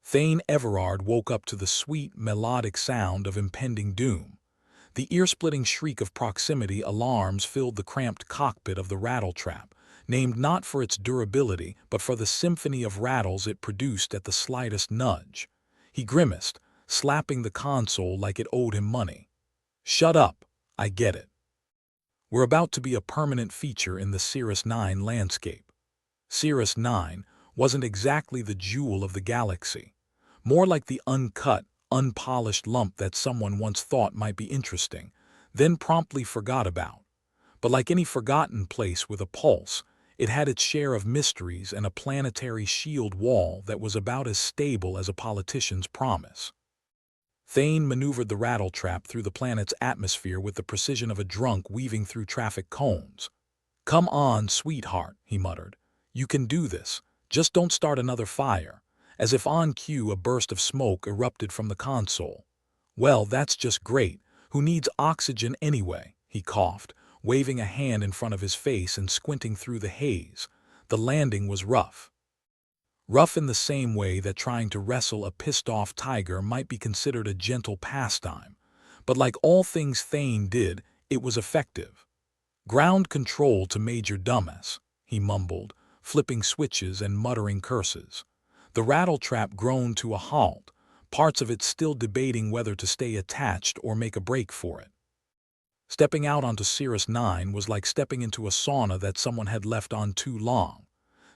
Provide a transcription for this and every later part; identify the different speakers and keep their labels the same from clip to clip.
Speaker 1: Thane Everard woke up to the sweet, melodic sound of impending doom. The ear-splitting shriek of proximity alarms filled the cramped cockpit of the rattletrap, named not for its durability but for the symphony of rattles it produced at the slightest nudge. He grimaced, slapping the console like it owed him money. "Shut up, I get it. We're about to be a permanent feature in the Cirrus 9 landscape." Cirrus 9 wasn't exactly the jewel of the galaxy, more like the uncut, unpolished lump that someone once thought might be interesting, then promptly forgot about. But like any forgotten place with a pulse, it had its share of mysteries and a planetary shield wall that was about as stable as a politician's promise. Thane maneuvered the rattletrap through the planet's atmosphere with the precision of a drunk weaving through traffic cones. "Come on, sweetheart," he muttered. "You can do this. Just don't start another fire." As if on cue, a burst of smoke erupted from the console. "Well, that's just great. Who needs oxygen anyway?" he coughed, waving a hand in front of his face and squinting through the haze. The landing was rough. Rough in the same way that trying to wrestle a pissed-off tiger might be considered a gentle pastime. But like all things Thane did, it was effective. "Ground control to Major Dumbass," he mumbled, flipping switches and muttering curses. The rattletrap groaned to a halt, parts of it still debating whether to stay attached or make a break for it. Stepping out onto Cirrus 9 was like stepping into a sauna that someone had left on too long.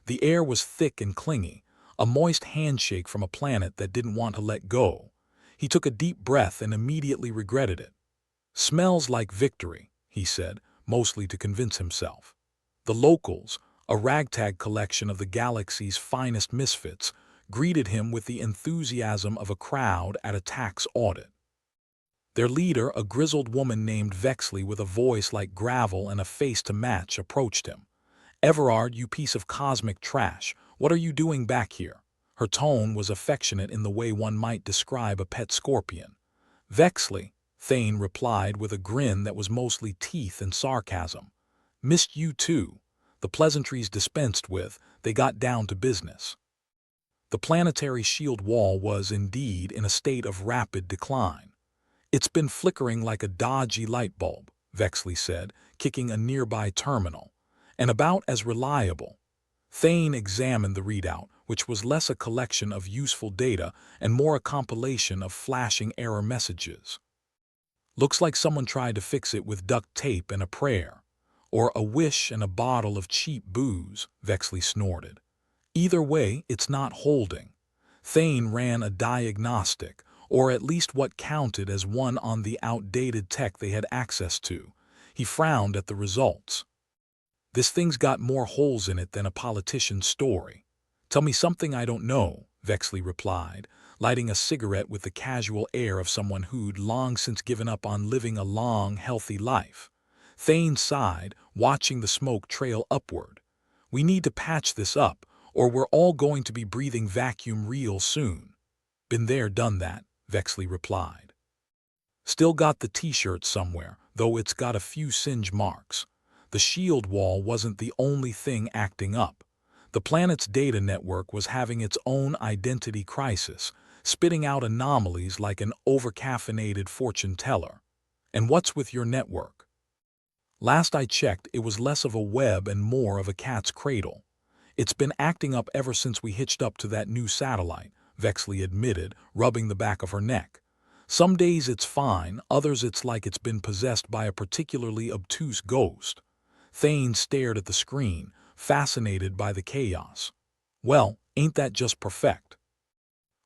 Speaker 1: The air was thick and clingy, a moist handshake from a planet that didn't want to let go. He took a deep breath and immediately regretted it. "Smells like victory," he said, mostly to convince himself. The locals, a ragtag collection of the galaxy's finest misfits, greeted him with the enthusiasm of a crowd at a tax audit. Their leader, a grizzled woman named Vexley with a voice like gravel and a face to match, approached him. "Everard, you piece of cosmic trash, what are you doing back here?" Her tone was affectionate in the way one might describe a pet scorpion. "Vexley," Thane replied with a grin that was mostly teeth and sarcasm. "Missed you too." The pleasantries dispensed with, they got down to business. The planetary shield wall was, indeed, in a state of rapid decline. "It's been flickering like a dodgy light bulb," Vexley said, kicking a nearby terminal. "And about as reliable." Thane examined the readout, which was less a collection of useful data and more a compilation of flashing error messages. "Looks like someone tried to fix it with duct tape and a prayer. Or a wish and a bottle of cheap booze," Vexley snorted. "Either way, it's not holding." Thane ran a diagnostic, or at least what counted as one on the outdated tech they had access to. He frowned at the results. "This thing's got more holes in it than a politician's story." "Tell me something I don't know," Vexley replied, lighting a cigarette with the casual air of someone who'd long since given up on living a long, healthy life. Thane sighed, watching the smoke trail upward. "We need to patch this up, or we're all going to be breathing vacuum real soon." "Been there, done that," Vexley replied. "Still got the t-shirt somewhere, though it's got a few singe marks." The shield wall wasn't the only thing acting up. The planet's data network was having its own identity crisis, spitting out anomalies like an overcaffeinated fortune teller. "And what's with your network?" "Last I checked, it was less of a web and more of a cat's cradle. It's been acting up ever since we hitched up to that new satellite," Vexley admitted, rubbing the back of her neck. "Some days it's fine, others it's like it's been possessed by a particularly obtuse ghost." Thane stared at the screen, fascinated by the chaos. "Well, ain't that just perfect?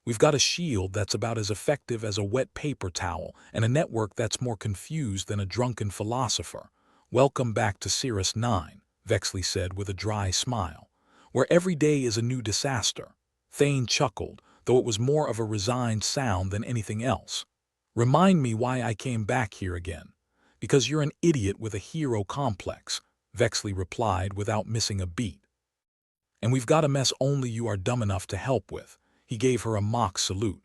Speaker 1: We've got a shield that's about as effective as a wet paper towel and a network that's more confused than a drunken philosopher. Welcome back to Cirrus 9, Vexley said with a dry smile, "where every day is a new disaster." Thane chuckled, though it was more of a resigned sound than anything else. "Remind me why I came back here again." "Because you're an idiot with a hero complex," Vexley replied without missing a beat. "And we've got a mess only you are dumb enough to help with." He gave her a mock salute.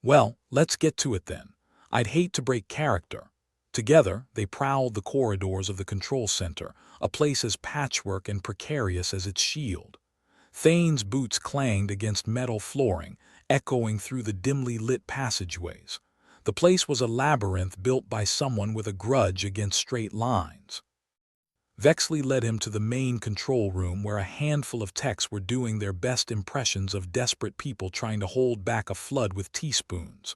Speaker 1: "Well, let's get to it then. I'd hate to break character." Together, they prowled the corridors of the control center, a place as patchwork and precarious as its shield. Thane's boots clanged against metal flooring, echoing through the dimly lit passageways. The place was a labyrinth built by someone with a grudge against straight lines. Vexley led him to the main control room where a handful of techs were doing their best impressions of desperate people trying to hold back a flood with teaspoons.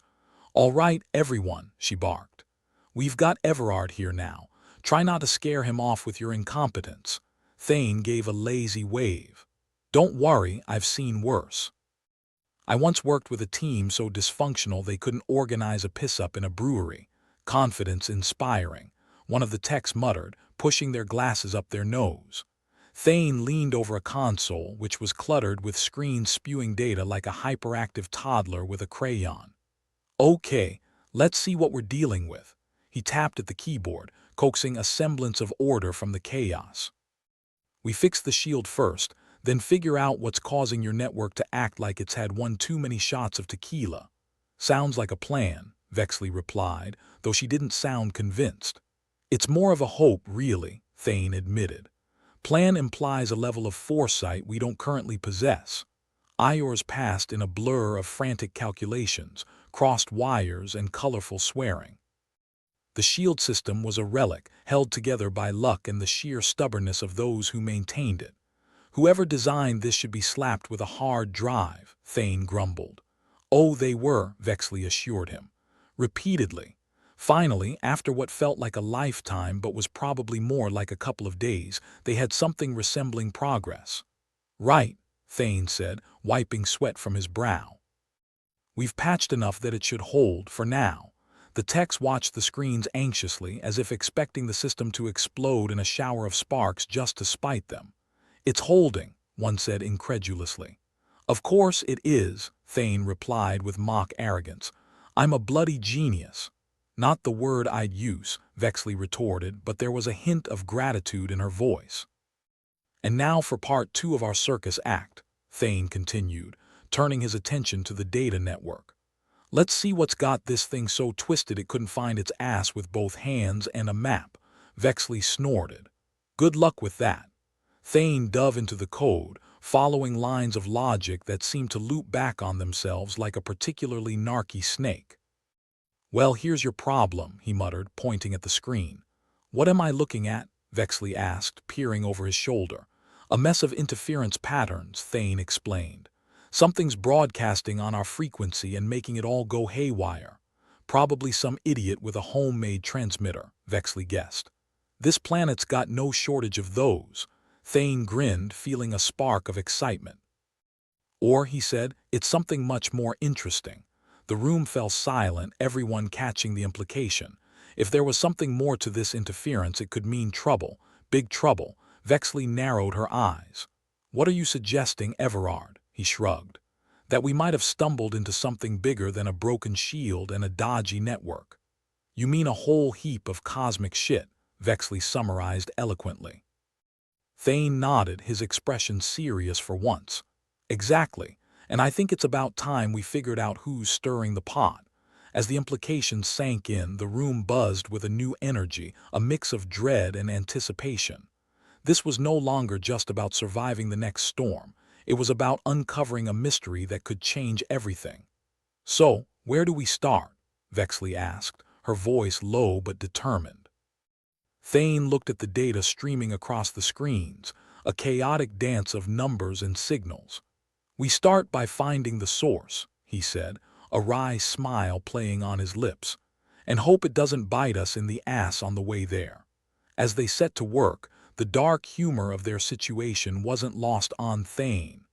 Speaker 1: "All right, everyone," she barked. "We've got Everard here now. Try not to scare him off with your incompetence." Thane gave a lazy wave. "Don't worry, I've seen worse. I once worked with a team so dysfunctional they couldn't organize a piss-up in a brewery." "Confidence inspiring," one of the techs muttered, pushing their glasses up their nose. Thane leaned over a console which was cluttered with screens spewing data like a hyperactive toddler with a crayon. "Okay, let's see what we're dealing with." He tapped at the keyboard, coaxing a semblance of order from the chaos. "We fix the shield first, then figure out what's causing your network to act like it's had one too many shots of tequila." "Sounds like a plan," Vexley replied, though she didn't sound convinced. "It's more of a hope, really," Thane admitted. "Plan implies a level of foresight we don't currently possess." Ior's passed in a blur of frantic calculations, crossed wires, and colorful swearing. The shield system was a relic, held together by luck and the sheer stubbornness of those who maintained it. "Whoever designed this should be slapped with a hard drive," Thane grumbled. "Oh, they were," Vexley assured him. "Repeatedly. Finally, after what felt like a lifetime but was probably more like a couple of days, they had something resembling progress." "Right," Thane said, wiping sweat from his brow. "We've patched enough that it should hold, for now." The techs watched the screens anxiously, as if expecting the system to explode in a shower of sparks just to spite them. "It's holding," one said incredulously. "Of course it is," Thane replied with mock arrogance. "I'm a bloody genius." "Not the word I'd use," Vexley retorted, but there was a hint of gratitude in her voice. "And now for part 2 of our circus act," Thane continued, turning his attention to the data network. "Let's see what's got this thing so twisted it couldn't find its ass with both hands and a map." Vexley snorted. "Good luck with that." Thane dove into the code, following lines of logic that seemed to loop back on themselves like a particularly narky snake. "Well, here's your problem," he muttered, pointing at the screen. "What am I looking at?" Vexley asked, peering over his shoulder. "A mess of interference patterns," Thane explained. "Something's broadcasting on our frequency and making it all go haywire." "Probably some idiot with a homemade transmitter," Vexley guessed. "This planet's got no shortage of those." Thane grinned, feeling a spark of excitement. "Or," he said, "it's something much more interesting." The room fell silent, everyone catching the implication. If there was something more to this interference, it could mean trouble, big trouble. Vexley narrowed her eyes. "What are you suggesting, Everard?" He shrugged. "That we might have stumbled into something bigger than a broken shield and a dodgy network." "You mean a whole heap of cosmic shit," Vexley summarized eloquently. Thane nodded, his expression serious for once. "Exactly, and I think it's about time we figured out who's stirring the pot." As the implications sank in, the room buzzed with a new energy, a mix of dread and anticipation. This was no longer just about surviving the next storm. It was about uncovering a mystery that could change everything. "So, where do we start?" Vexley asked, her voice low but determined. Thane looked at the data streaming across the screens, a chaotic dance of numbers and signals. "We start by finding the source," he said, a wry smile playing on his lips, "and hope it doesn't bite us in the ass on the way there." As they set to work, the dark humor of their situation wasn't lost on Thane.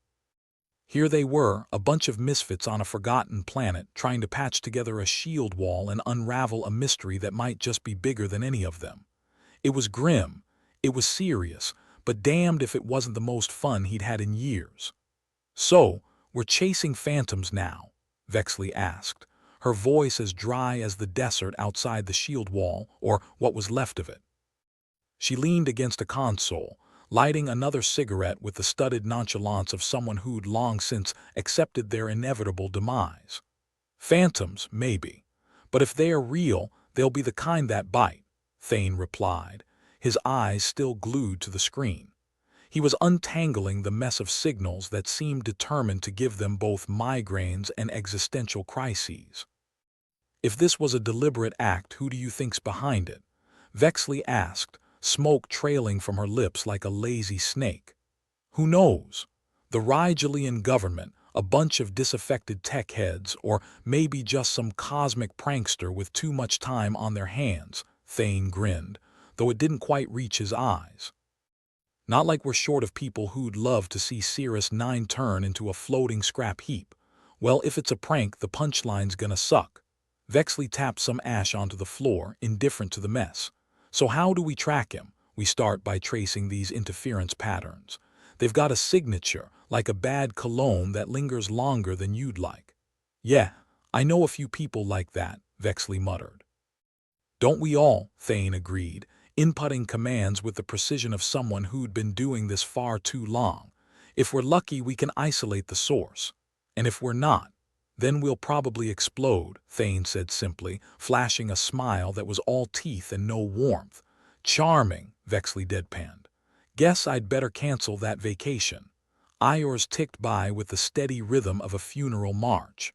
Speaker 1: Here they were, a bunch of misfits on a forgotten planet, trying to patch together a shield wall and unravel a mystery that might just be bigger than any of them. It was grim, it was serious, but damned if it wasn't the most fun he'd had in years. "So, we're chasing phantoms now?" Vexley asked, her voice as dry as the desert outside the shield wall, or what was left of it. She leaned against a console, lighting another cigarette with the studied nonchalance of someone who'd long since accepted their inevitable demise. "Phantoms, maybe. But if they are real, they'll be the kind that bite," Thane replied, his eyes still glued to the screen. He was untangling the mess of signals that seemed determined to give them both migraines and existential crises. "If this was a deliberate act, who do you think's behind it?" Vexley asked, smoke trailing from her lips like a lazy snake. "Who knows? The Rigelian government, a bunch of disaffected tech heads, or maybe just some cosmic prankster with too much time on their hands," Thane grinned, though it didn't quite reach his eyes. "Not like we're short of people who'd love to see Cirrus 9 turn into a floating scrap heap. Well, if it's a prank, the punchline's gonna suck." Vexley tapped some ash onto the floor, indifferent to the mess. "So how do we track him?" "We start by tracing these interference patterns. They've got a signature, like a bad cologne that lingers longer than you'd like." "Yeah, I know a few people like that," Vexley muttered. "Don't we all?" Thane agreed, inputting commands with the precision of someone who'd been doing this far too long. "If we're lucky, we can isolate the source. And if we're not, then we'll probably explode," Thane said simply, flashing a smile that was all teeth and no warmth. "Charming," Vexley deadpanned. "Guess I'd better cancel that vacation." Hours ticked by with the steady rhythm of a funeral march.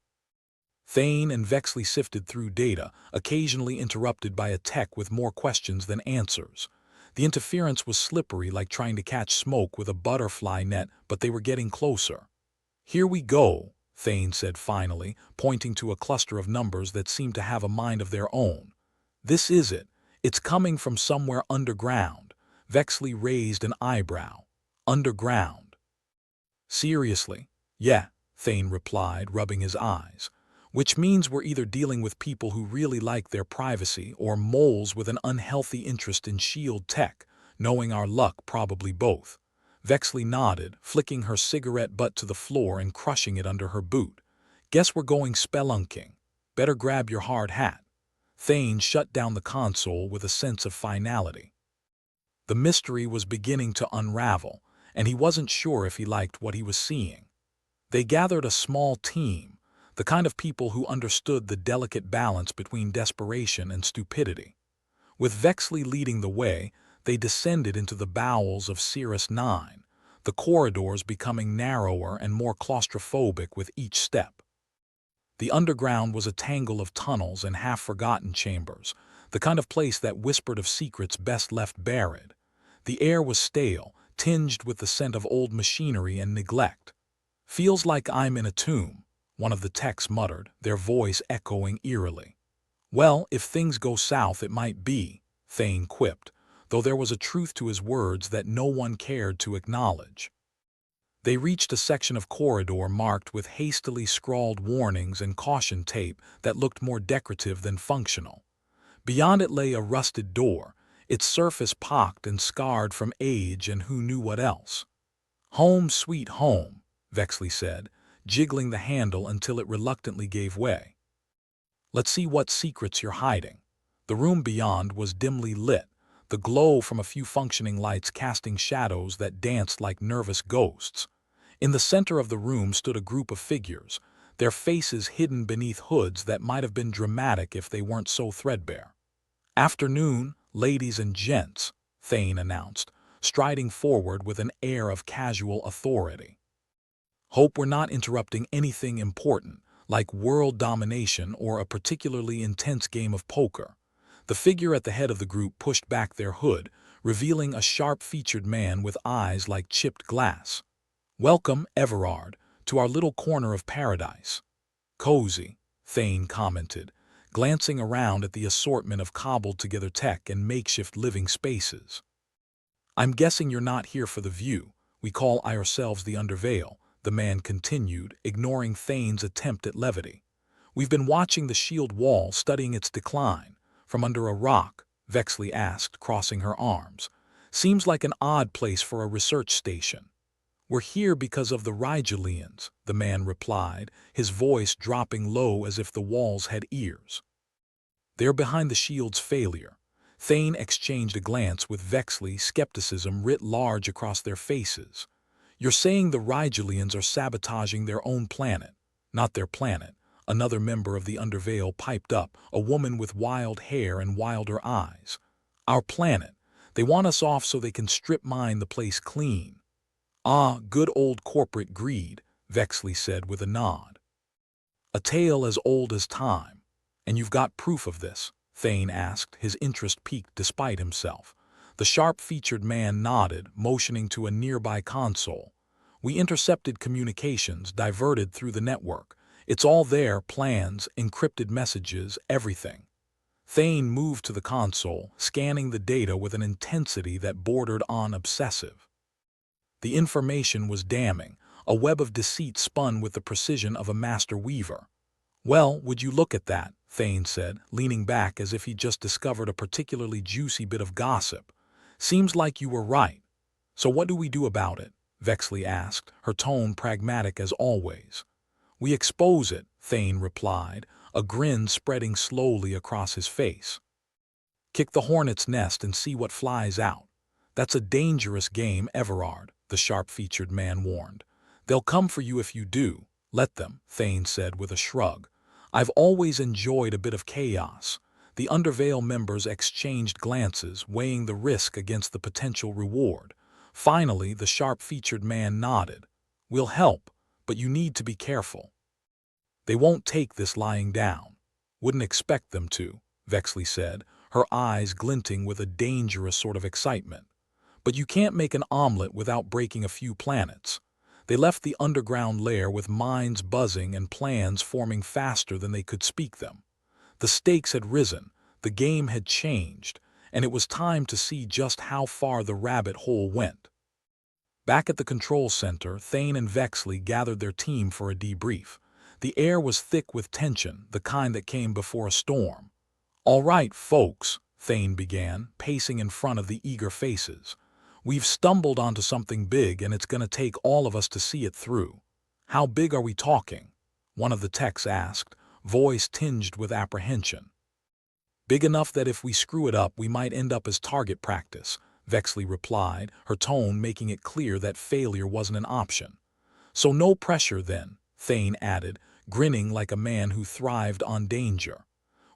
Speaker 1: Thane and Vexley sifted through data, occasionally interrupted by a tech with more questions than answers. The interference was slippery, like trying to catch smoke with a butterfly net, but they were getting closer. "Here we go," Thane said finally, pointing to a cluster of numbers that seemed to have a mind of their own. "This is it. It's coming from somewhere underground." Vexley raised an eyebrow. "Underground?" "Seriously?" "Yeah," Thane replied, rubbing his eyes. "Which means we're either dealing with people who really like their privacy or moles with an unhealthy interest in shield tech. Knowing our luck, probably both." Vexley nodded, flicking her cigarette butt to the floor and crushing it under her boot. "Guess we're going spelunking. Better grab your hard hat." Thane shut down the console with a sense of finality. The mystery was beginning to unravel, and he wasn't sure if he liked what he was seeing. They gathered a small team, the kind of people who understood the delicate balance between desperation and stupidity. With Vexley leading the way, they descended into the bowels of Cirrus 9, the corridors becoming narrower and more claustrophobic with each step. The underground was a tangle of tunnels and half-forgotten chambers, the kind of place that whispered of secrets best left buried. The air was stale, tinged with the scent of old machinery and neglect. "Feels like I'm in a tomb," one of the techs muttered, their voice echoing eerily. "Well, if things go south, it might be," Thane quipped, though there was a truth to his words that no one cared to acknowledge. They reached a section of corridor marked with hastily scrawled warnings and caution tape that looked more decorative than functional. Beyond it lay a rusted door, its surface pocked and scarred from age and who knew what else. "Home sweet home," Vexley said, jiggling the handle until it reluctantly gave way. "Let's see what secrets you're hiding." The room beyond was dimly lit, the glow from a few functioning lights casting shadows that danced like nervous ghosts. In the center of the room stood a group of figures, their faces hidden beneath hoods that might have been dramatic if they weren't so threadbare. "Afternoon, ladies and gents," Thane announced, striding forward with an air of casual authority. "Hope we're not interrupting anything important, like world domination or a particularly intense game of poker." The figure at the head of the group pushed back their hood, revealing a sharp-featured man with eyes like chipped glass. "Welcome, Everard, to our little corner of paradise." "Cozy," Thane commented, glancing around at the assortment of cobbled-together tech and makeshift living spaces. "I'm guessing you're not here for the view. We call ourselves the Undervale," the man continued, ignoring Thane's attempt at levity. "We've been watching the shield wall, studying its decline. From under a rock," Vexley asked, crossing her arms. "Seems like an odd place for a research station." "We're here because of the Rigelians," the man replied, his voice dropping low as if the walls had ears. "They're behind the shield's failure." Thane exchanged a glance with Vexley, skepticism writ large across their faces. "You're saying the Rigelians are sabotaging their own planet?" "Not their planet," another member of the Undervale piped up, a woman with wild hair and wilder eyes. "Our planet. They want us off so they can strip mine the place clean." Ah, good old corporate greed, Vexley said with a nod. A tale as old as time. And you've got proof of this? Thane asked, his interest piqued despite himself. The sharp-featured man nodded, motioning to a nearby console. We intercepted communications, diverted through the network. It's all there, plans, encrypted messages, everything. Thane moved to the console, scanning the data with an intensity that bordered on obsessive. The information was damning, a web of deceit spun with the precision of a master weaver. Well, would you look at that, Thane said, leaning back as if he'd just discovered a particularly juicy bit of gossip. Seems like you were right. So what do we do about it? Vexley asked, her tone pragmatic as always. We expose it, Thane replied, a grin spreading slowly across his face. Kick the hornet's nest and see what flies out. That's a dangerous game, Everard, the sharp-featured man warned. They'll come for you if you do. Let them, Thane said with a shrug. I've always enjoyed a bit of chaos. The Undervale members exchanged glances, weighing the risk against the potential reward. Finally, the sharp-featured man nodded. We'll help, but you need to be careful. They won't take this lying down. Wouldn't expect them to, Vexley said, her eyes glinting with a dangerous sort of excitement. But you can't make an omelet without breaking a few planets. They left the underground lair with minds buzzing and plans forming faster than they could speak them. The stakes had risen, the game had changed, and it was time to see just how far the rabbit hole went. Back at the control center, Thane and Vexley gathered their team for a debrief. The air was thick with tension, the kind that came before a storm. All right, folks, Thane began, pacing in front of the eager faces. We've stumbled onto something big, and it's going to take all of us to see it through. How big are we talking? One of the techs asked, voice tinged with apprehension. Big enough that if we screw it up, we might end up as target practice, Vexley replied, her tone making it clear that failure wasn't an option. So no pressure then, Thane added, grinning like a man who thrived on danger.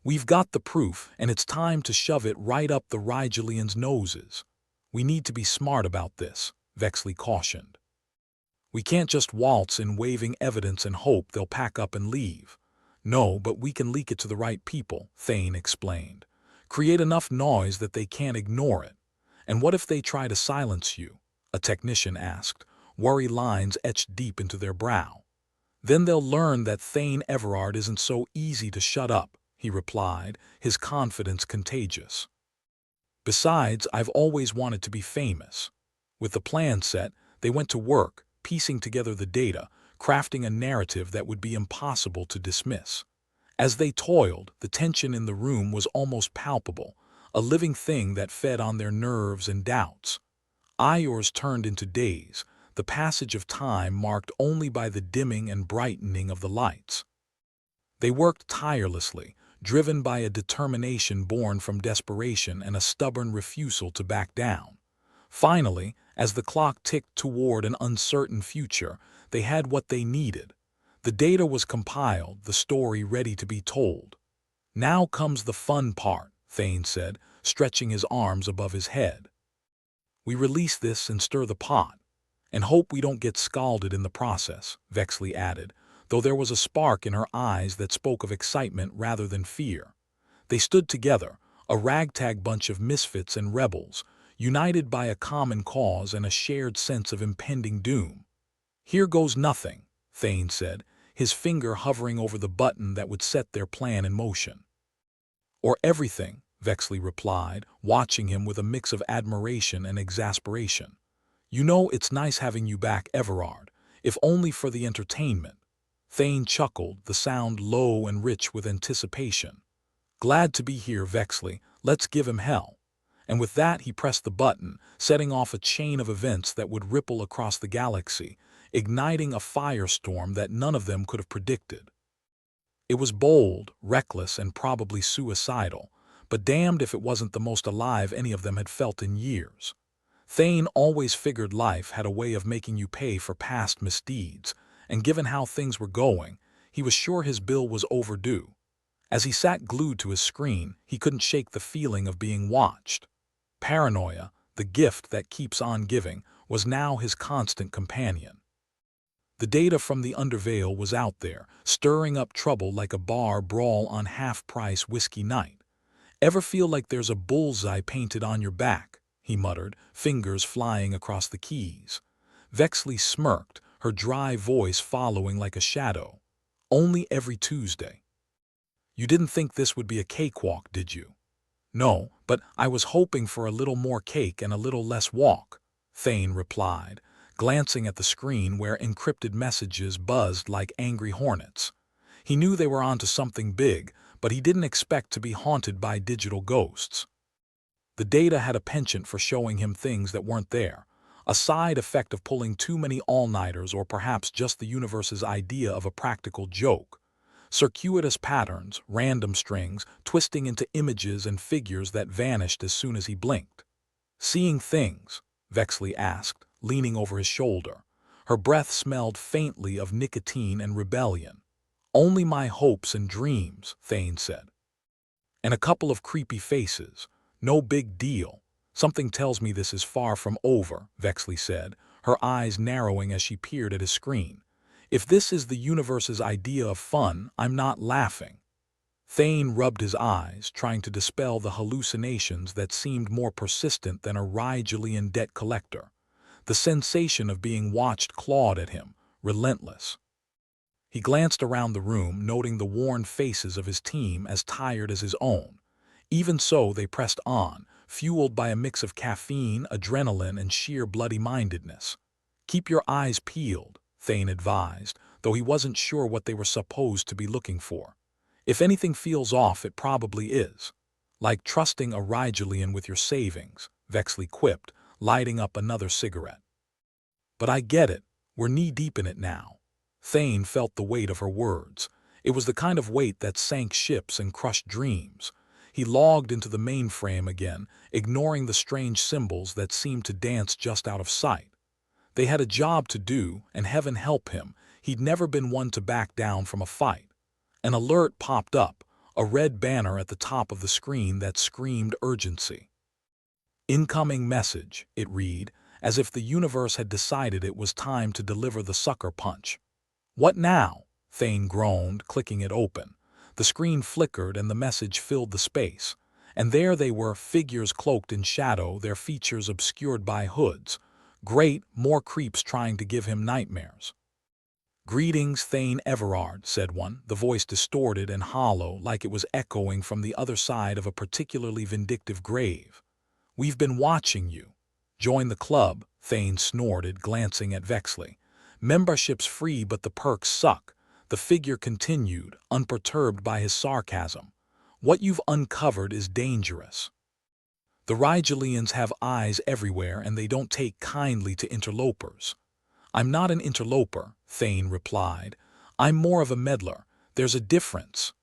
Speaker 1: We've got the proof, and it's time to shove it right up the Rigelians' noses. We need to be smart about this, Vexley cautioned. We can't just waltz in waving evidence and hope they'll pack up and leave. No, but we can leak it to the right people, Thane explained. Create enough noise that they can't ignore it. And what if they try to silence you? A technician asked, worry lines etched deep into their brow. Then they'll learn that Thane Everard isn't so easy to shut up, he replied, his confidence contagious. Besides, I've always wanted to be famous. With the plan set, they went to work, piecing together the data, crafting a narrative that would be impossible to dismiss. As they toiled, the tension in the room was almost palpable, a living thing that fed on their nerves and doubts. Hours turned into days, the passage of time marked only by the dimming and brightening of the lights. They worked tirelessly, driven by a determination born from desperation and a stubborn refusal to back down. Finally, as the clock ticked toward an uncertain future, they had what they needed. The data was compiled, the story ready to be told. Now comes the fun part, Thane said, stretching his arms above his head. We release this and stir the pot, and hope we don't get scalded in the process, Vexley added, though there was a spark in her eyes that spoke of excitement rather than fear. They stood together, a ragtag bunch of misfits and rebels, united by a common cause and a shared sense of impending doom. Here goes nothing, Thane said, his finger hovering over the button that would set their plan in motion. Or everything, Vexley replied, watching him with a mix of admiration and exasperation. You know, it's nice having you back, Everard, if only for the entertainment. Thane chuckled, the sound low and rich with anticipation. Glad to be here, Vexley. Let's give him hell. And with that he pressed the button, setting off a chain of events that would ripple across the galaxy, igniting a firestorm that none of them could have predicted. It was bold, reckless, and probably suicidal, but damned if it wasn't the most alive any of them had felt in years. Thane always figured life had a way of making you pay for past misdeeds, and given how things were going, he was sure his bill was overdue. As he sat glued to his screen, he couldn't shake the feeling of being watched. Paranoia, the gift that keeps on giving, was now his constant companion. The data from the Underveil was out there, stirring up trouble like a bar brawl on half-price whiskey night. "Ever feel like there's a bullseye painted on your back?" he muttered, fingers flying across the keys. Vexley smirked, her dry voice following like a shadow. "Only every Tuesday." "You didn't think this would be a cakewalk, did you?" "No, but I was hoping for a little more cake and a little less walk," Thane replied, glancing at the screen where encrypted messages buzzed like angry hornets. He knew they were onto something big, but he didn't expect to be haunted by digital ghosts. The data had a penchant for showing him things that weren't there, a side effect of pulling too many all-nighters, or perhaps just the universe's idea of a practical joke. Circuitous patterns, random strings, twisting into images and figures that vanished as soon as he blinked. "Seeing things?" Vexley asked, leaning over his shoulder. Her breath smelled faintly of nicotine and rebellion. "Only my hopes and dreams," Thane said. "And a couple of creepy faces. No big deal. Something tells me this is far from over," Vexley said, her eyes narrowing as she peered at his screen. "If this is the universe's idea of fun, I'm not laughing." Thane rubbed his eyes, trying to dispel the hallucinations that seemed more persistent than a Rigelian debt collector. The sensation of being watched clawed at him, relentless. He glanced around the room, noting the worn faces of his team as tired as his own. Even so, they pressed on, fueled by a mix of caffeine, adrenaline, and sheer bloody-mindedness. "Keep your eyes peeled," Thane advised, though he wasn't sure what they were supposed to be looking for. "If anything feels off, it probably is." "Like trusting a Rigelian with your savings," Vexley quipped, lighting up another cigarette. "But I get it. We're knee-deep in it now." Thane felt the weight of her words. It was the kind of weight that sank ships and crushed dreams. He logged into the mainframe again, ignoring the strange symbols that seemed to dance just out of sight. They had a job to do, and heaven help him, he'd never been one to back down from a fight. An alert popped up, a red banner at the top of the screen that screamed urgency. "Incoming message," it read, as if the universe had decided it was time to deliver the sucker punch. "What now?" Thane groaned, clicking it open. The screen flickered and the message filled the space. And there they were, figures cloaked in shadow, their features obscured by hoods. Great, more creeps trying to give him nightmares. "Greetings, Thane Everard," said one, the voice distorted and hollow, like it was echoing from the other side of a particularly vindictive grave. "We've been watching you." "Join the club," Thane snorted, glancing at Vexley. "Membership's free, but the perks suck." The figure continued, unperturbed by his sarcasm. "What you've uncovered is dangerous. The Rigelians have eyes everywhere, and they don't take kindly to interlopers." "I'm not an interloper," Thane replied. "I'm more of a meddler. There's a difference."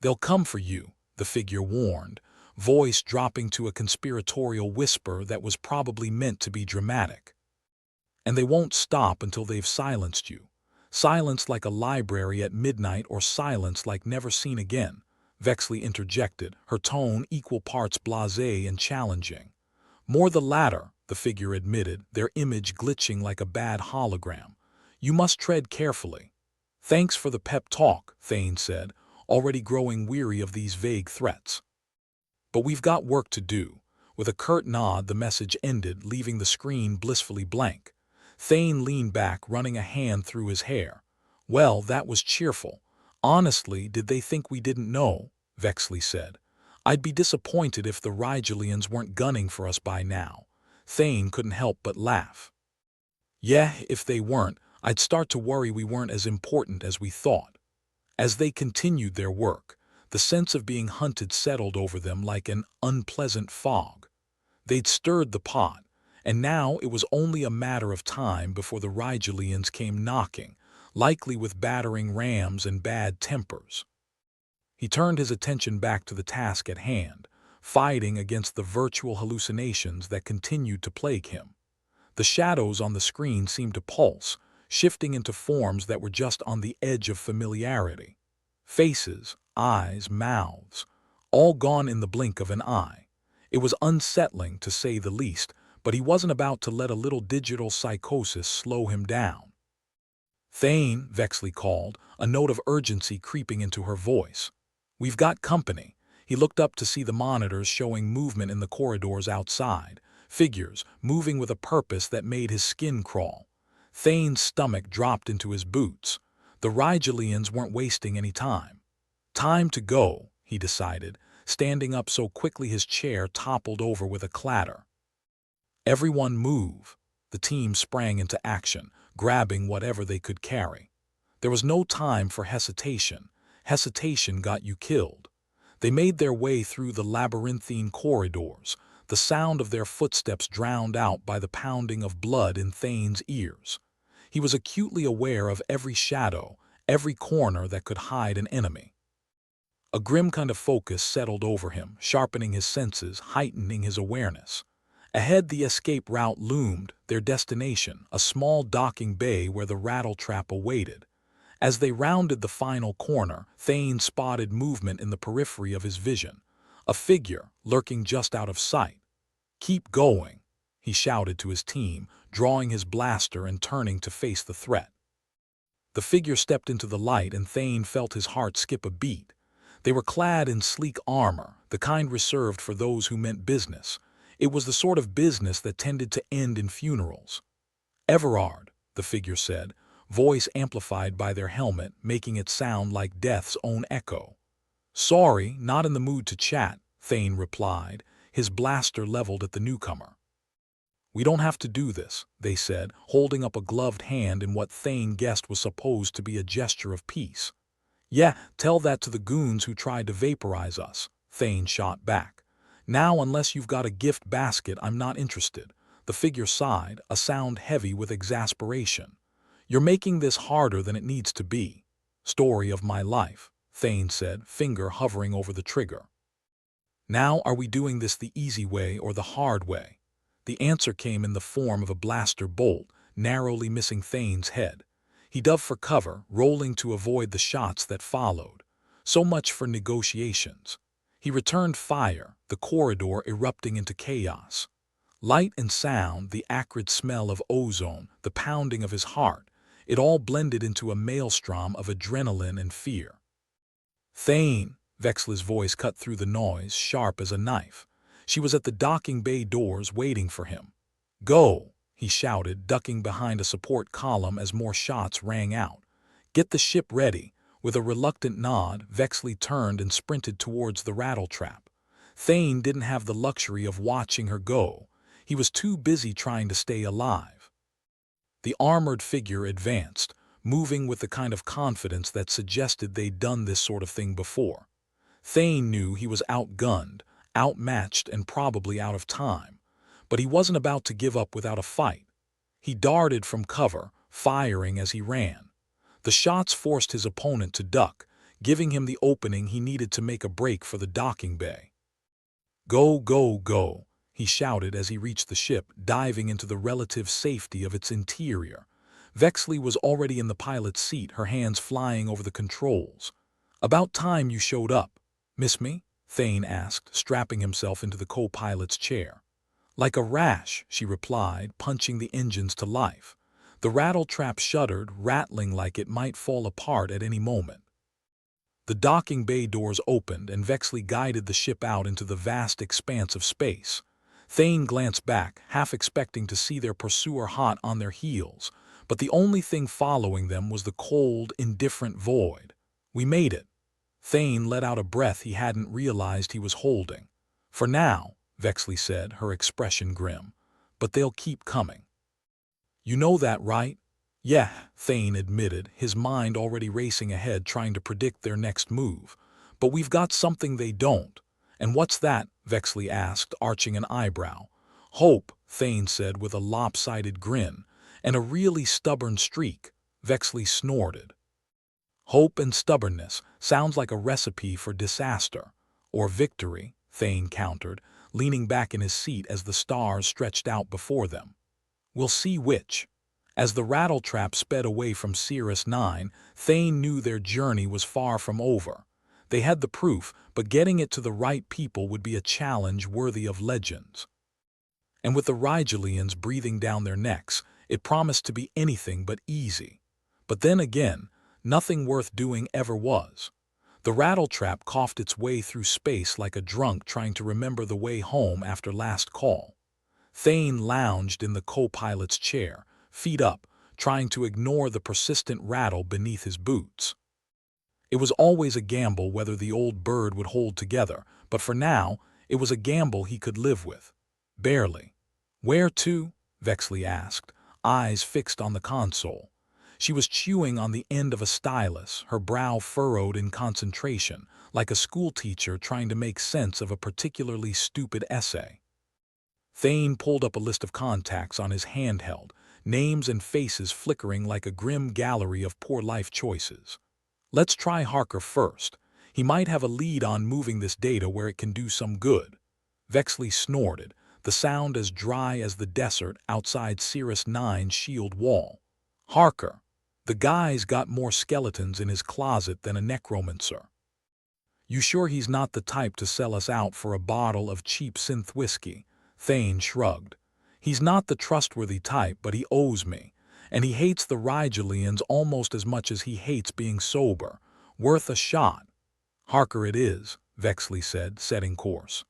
Speaker 1: "They'll come for you," the figure warned, voice dropping to a conspiratorial whisper that was probably meant to be dramatic. "And they won't stop until they've silenced you. Silence like a library at midnight, or silence like never seen again," Vexley interjected, her tone equal parts blasé and challenging. "More the latter," the figure admitted, their image glitching like a bad hologram. "You must tread carefully." "Thanks for the pep talk," Thane said, already growing weary of these vague threats. "But we've got work to do." With a curt nod, the message ended, leaving the screen blissfully blank. Thane leaned back, running a hand through his hair. "Well, that was cheerful. Honestly, did they think we didn't know?" Vexley said. "I'd be disappointed if the Rigelians weren't gunning for us by now." Thane couldn't help but laugh. "Yeah, if they weren't, I'd start to worry we weren't as important as we thought." As they continued their work, the sense of being hunted settled over them like an unpleasant fog. They'd stirred the pot, and now it was only a matter of time before the Rigelians came knocking, likely with battering rams and bad tempers. He turned his attention back to the task at hand, fighting against the virtual hallucinations that continued to plague him. The shadows on the screen seemed to pulse, shifting into forms that were just on the edge of familiarity. Faces, eyes, mouths, all gone in the blink of an eye. It was unsettling, to say the least, but he wasn't about to let a little digital psychosis slow him down. "Thane," Vexley called, a note of urgency creeping into her voice. "We've got company." He looked up to see the monitors showing movement in the corridors outside, figures moving with a purpose that made his skin crawl. Thane's stomach dropped into his boots. The Rigelians weren't wasting any time. "Time to go," he decided, standing up so quickly his chair toppled over with a clatter. "Everyone move." The team sprang into action, grabbing whatever they could carry. There was no time for hesitation. Hesitation got you killed. They made their way through the labyrinthine corridors, the sound of their footsteps drowned out by the pounding of blood in Thane's ears. He was acutely aware of every shadow, every corner that could hide an enemy. A grim kind of focus settled over him, sharpening his senses, heightening his awareness. Ahead the escape route loomed, their destination, a small docking bay where the rattletrap awaited. As they rounded the final corner, Thane spotted movement in the periphery of his vision. A figure, lurking just out of sight. "Keep going," he shouted to his team, drawing his blaster and turning to face the threat. The figure stepped into the light and Thane felt his heart skip a beat. They were clad in sleek armor, the kind reserved for those who meant business. It was the sort of business that tended to end in funerals. "Everard," the figure said, voice amplified by their helmet, making it sound like death's own echo. "Sorry, not in the mood to chat," Thane replied, his blaster leveled at the newcomer. "We don't have to do this," they said, holding up a gloved hand in what Thane guessed was supposed to be a gesture of peace. "Yeah, tell that to the goons who tried to vaporize us," Thane shot back. "Now, unless you've got a gift basket, I'm not interested." The figure sighed, a sound heavy with exasperation. "You're making this harder than it needs to be." "Story of my life," Thane said, finger hovering over the trigger. "Now are we doing this the easy way or the hard way?" The answer came in the form of a blaster bolt, narrowly missing Thane's head. He dove for cover, rolling to avoid the shots that followed. So much for negotiations. He returned fire, the corridor erupting into chaos. Light and sound, the acrid smell of ozone, the pounding of his heart, it all blended into a maelstrom of adrenaline and fear. "Thane," Vexley's voice cut through the noise, sharp as a knife. She was at the docking bay doors waiting for him. "Go," he shouted, ducking behind a support column as more shots rang out. "Get the ship ready." With a reluctant nod, Vexley turned and sprinted towards the rattletrap. Thane didn't have the luxury of watching her go. He was too busy trying to stay alive. The armored figure advanced, moving with the kind of confidence that suggested they'd done this sort of thing before. Thane knew he was outgunned, outmatched, and probably out of time. But he wasn't about to give up without a fight. He darted from cover, firing as he ran. The shots forced his opponent to duck, giving him the opening he needed to make a break for the docking bay. "Go, go, go," he shouted as he reached the ship, diving into the relative safety of its interior. Vexley was already in the pilot's seat, her hands flying over the controls. "About time you showed up." "Miss me?" Thane asked, strapping himself into the co-pilot's chair. "Like a rash," she replied, punching the engines to life. The rattletrap shuddered, rattling like it might fall apart at any moment. The docking bay doors opened and Vexley guided the ship out into the vast expanse of space. Thane glanced back, half expecting to see their pursuer hot on their heels, but the only thing following them was the cold, indifferent void. "We made it." Thane let out a breath he hadn't realized he was holding. "For now," Vexley said, her expression grim. "But they'll keep coming." "You know that, right?" "Yeah," Thane admitted, his mind already racing ahead trying to predict their next move. "But we've got something they don't." "And what's that?" Vexley asked, arching an eyebrow. "Hope," Thane said with a lopsided grin, "and a really stubborn streak." Vexley snorted. "Hope and stubbornness sounds like a recipe for disaster." "Or victory," Thane countered, leaning back in his seat as the stars stretched out before them. "We'll see which." As the rattletrap sped away from Cirrus 9, Thane knew their journey was far from over. They had the proof, but getting it to the right people would be a challenge worthy of legends. and with the Rigelians breathing down their necks, it promised to be anything but easy. But then again, nothing worth doing ever was. The rattletrap coughed its way through space like a drunk trying to remember the way home after last call. Thane lounged in the co-pilot's chair, feet up, trying to ignore the persistent rattle beneath his boots. It was always a gamble whether the old bird would hold together, but for now, it was a gamble he could live with. Barely. "Where to?" Vexley asked, eyes fixed on the console. She was chewing on the end of a stylus, her brow furrowed in concentration, like a schoolteacher trying to make sense of a particularly stupid essay. Thane pulled up a list of contacts on his handheld, names and faces flickering like a grim gallery of poor life choices. "Let's try Harker first. He might have a lead on moving this data where it can do some good." Vexley snorted, the sound as dry as the desert outside Cirrus 9's shield wall. "Harker. The guy's got more skeletons in his closet than a necromancer." "You sure he's not the type to sell us out for a bottle of cheap synth whiskey?" Thane shrugged. "He's not the trustworthy type, but he owes me. And he hates the Rigelians almost as much as he hates being sober. Worth a shot." "Harker it is," Vexley said, setting course.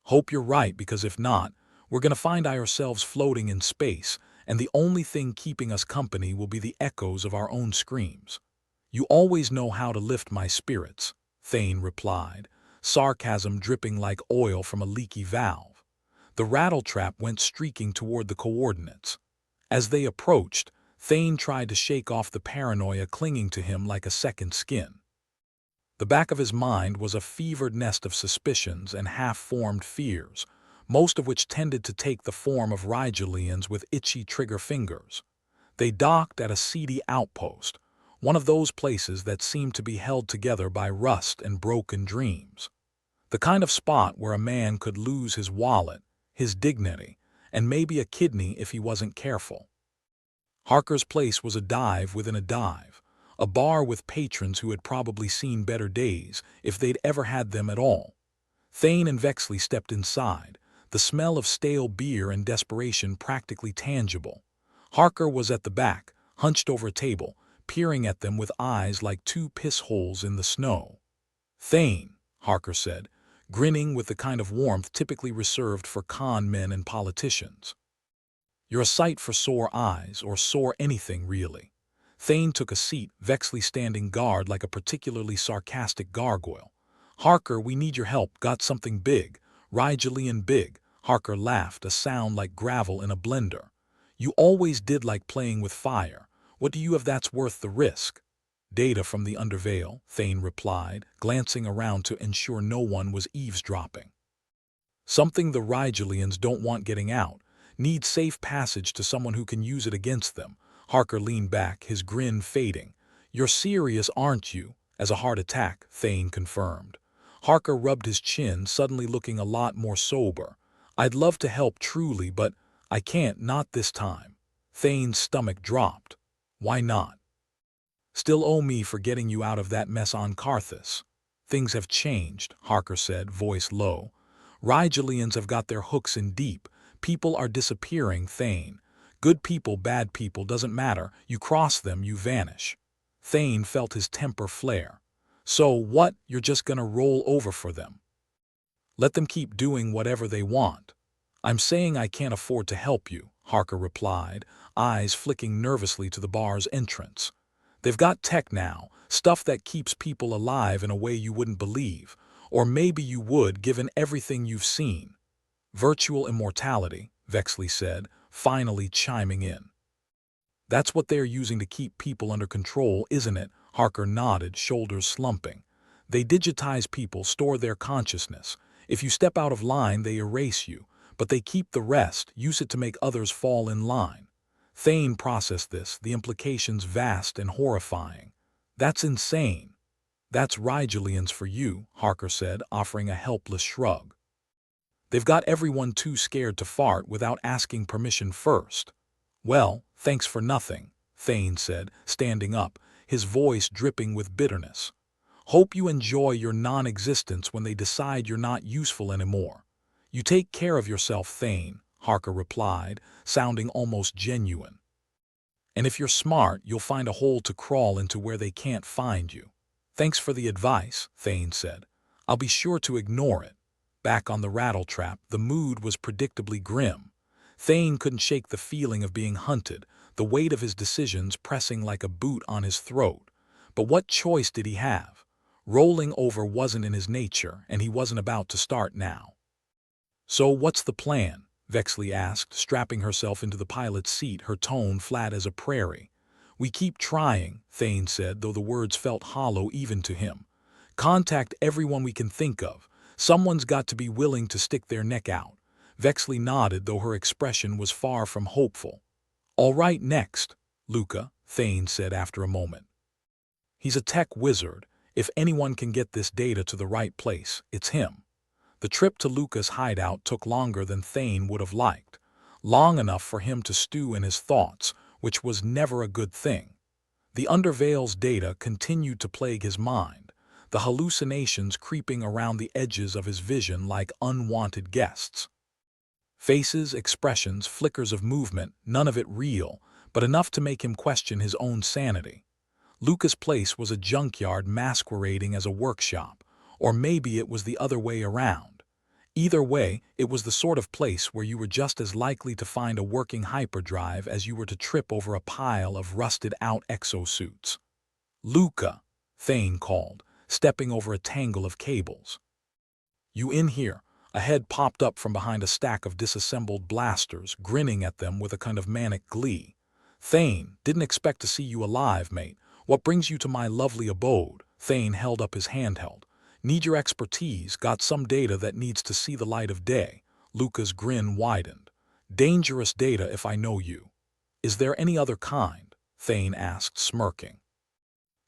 Speaker 1: "Hope you're right, because if not, we're going to find ourselves floating in space, and the only thing keeping us company will be the echoes of our own screams." "You always know how to lift my spirits," Thane replied, sarcasm dripping like oil from a leaky valve. The rattletrap went streaking toward the coordinates. As they approached, Thane tried to shake off the paranoia clinging to him like a second skin. The back of his mind was a fevered nest of suspicions and half-formed fears, most of which tended to take the form of Rigelians with itchy trigger fingers. They docked at a seedy outpost, one of those places that seemed to be held together by rust and broken dreams. The kind of spot where a man could lose his wallet, his dignity, and maybe a kidney if he wasn't careful. Harker's place was a dive within a dive, a bar with patrons who had probably seen better days if they'd ever had them at all. Thane and Vexley stepped inside, the smell of stale beer and desperation practically tangible. Harker was at the back, hunched over a table, peering at them with eyes like two piss holes in the snow. "Thane," Harker said, grinning with the kind of warmth typically reserved for con men and politicians. "You're a sight for sore eyes, or sore anything, really." Thane took a seat, Vexley standing guard like a particularly sarcastic gargoyle. "Harker, we need your help. Got something big. Rigelian big." Harker laughed, a sound like gravel in a blender. "You always did like playing with fire. What do you have that's worth the risk?" "Data from the Underveil," Thane replied, glancing around to ensure no one was eavesdropping. "Something the Rigelians don't want getting out. Need safe passage to someone who can use it against them." Harker leaned back, his grin fading. "You're serious, aren't you?" "As a heart attack," Thane confirmed. Harker rubbed his chin, suddenly looking a lot more sober. "I'd love to help truly, but I can't, not this time." Thane's stomach dropped. "Why not?" "Still owe me for getting you out of that mess on Karthus." "Things have changed," Harker said, voice low. "Rigelians have got their hooks in deep. People are disappearing, Thane. Good people, bad people, doesn't matter. You cross them, you vanish." Thane felt his temper flare. "So what, you're just gonna roll over for them? Let them keep doing whatever they want." "I'm saying I can't afford to help you," Harker replied, eyes flicking nervously to the bar's entrance. "They've got tech now, stuff that keeps people alive in a way you wouldn't believe, or maybe you would given everything you've seen." "Virtual immortality," Vexley said, finally chiming in. "That's what they're using to keep people under control, isn't it?" Harker nodded, shoulders slumping. "They digitize people, store their consciousness. If you step out of line, they erase you, but they keep the rest, use it to make others fall in line." Thane processed this, the implications vast and horrifying. "That's insane." "That's Rigelians for you," Harker said, offering a helpless shrug. "They've got everyone too scared to fart without asking permission first." "Well, thanks for nothing," Thane said, standing up, his voice dripping with bitterness. "Hope you enjoy your non-existence when they decide you're not useful anymore." "You take care of yourself, Thane," Harker replied, sounding almost genuine. And if you're smart, you'll find a hole to crawl into where they can't find you. Thanks for the advice, Thane said. I'll be sure to ignore it. Back on the rattletrap, the mood was predictably grim. Thane couldn't shake the feeling of being hunted, the weight of his decisions pressing like a boot on his throat. But what choice did he have? Rolling over wasn't in his nature, and he wasn't about to start now. So what's the plan? Vexley asked, strapping herself into the pilot's seat, her tone flat as a prairie. We keep trying, Thane said, though the words felt hollow even to him. Contact everyone we can think of. Someone's got to be willing to stick their neck out. Vexley nodded, though her expression was far from hopeful. All right, next, Luca, Thane said after a moment. He's a tech wizard. If anyone can get this data to the right place, it's him. The trip to Luca's hideout took longer than Thane would have liked, long enough for him to stew in his thoughts, which was never a good thing. The Undervale's data continued to plague his mind, the hallucinations creeping around the edges of his vision like unwanted guests. Faces, expressions, flickers of movement, none of it real, but enough to make him question his own sanity. Luca's place was a junkyard masquerading as a workshop, or maybe it was the other way around. Either way, it was the sort of place where you were just as likely to find a working hyperdrive as you were to trip over a pile of rusted-out exosuits. Luca, Thane called, stepping over a tangle of cables. You in here? A head popped up from behind a stack of disassembled blasters, grinning at them with a kind of manic glee. Thane, didn't expect to see you alive, mate. What brings you to my lovely abode? Thane held up his handheld. Need your expertise, got some data that needs to see the light of day. Luca's grin widened. Dangerous data if I know you. Is there any other kind? Thane asked, smirking.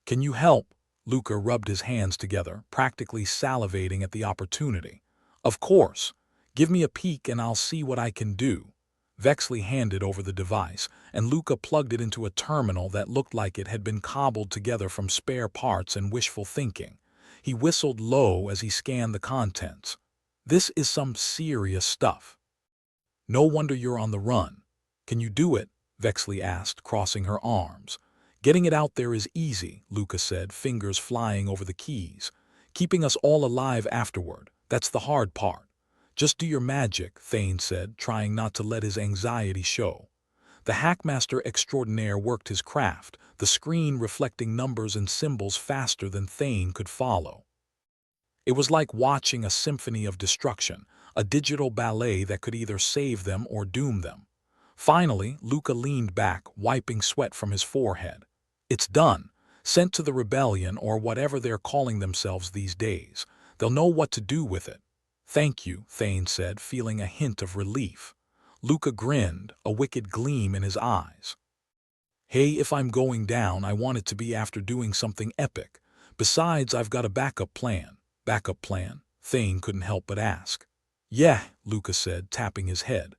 Speaker 1: Can you help? Luca rubbed his hands together, practically salivating at the opportunity. Of course. Give me a peek and I'll see what I can do. Vexley handed over the device, and Luca plugged it into a terminal that looked like it had been cobbled together from spare parts and wishful thinking. He whistled low as he scanned the contents. This is some serious stuff. No wonder you're on the run. Can you do it? Vexley asked, crossing her arms. Getting it out there is easy, Luca said, fingers flying over the keys. Keeping us all alive afterward, that's the hard part. Just do your magic, Thane said, trying not to let his anxiety show. The hackmaster extraordinaire worked his craft, the screen reflecting numbers and symbols faster than Thane could follow. It was like watching a symphony of destruction, a digital ballet that could either save them or doom them. Finally, Luca leaned back, wiping sweat from his forehead. It's done. Sent to the rebellion or whatever they're calling themselves these days. They'll know what to do with it. Thank you, Thane said, feeling a hint of relief. Luca grinned, a wicked gleam in his eyes. Hey, if I'm going down, I want it to be after doing something epic. Besides, I've got a backup plan. Backup plan? Thane couldn't help but ask. Yeah, Luca said, tapping his head.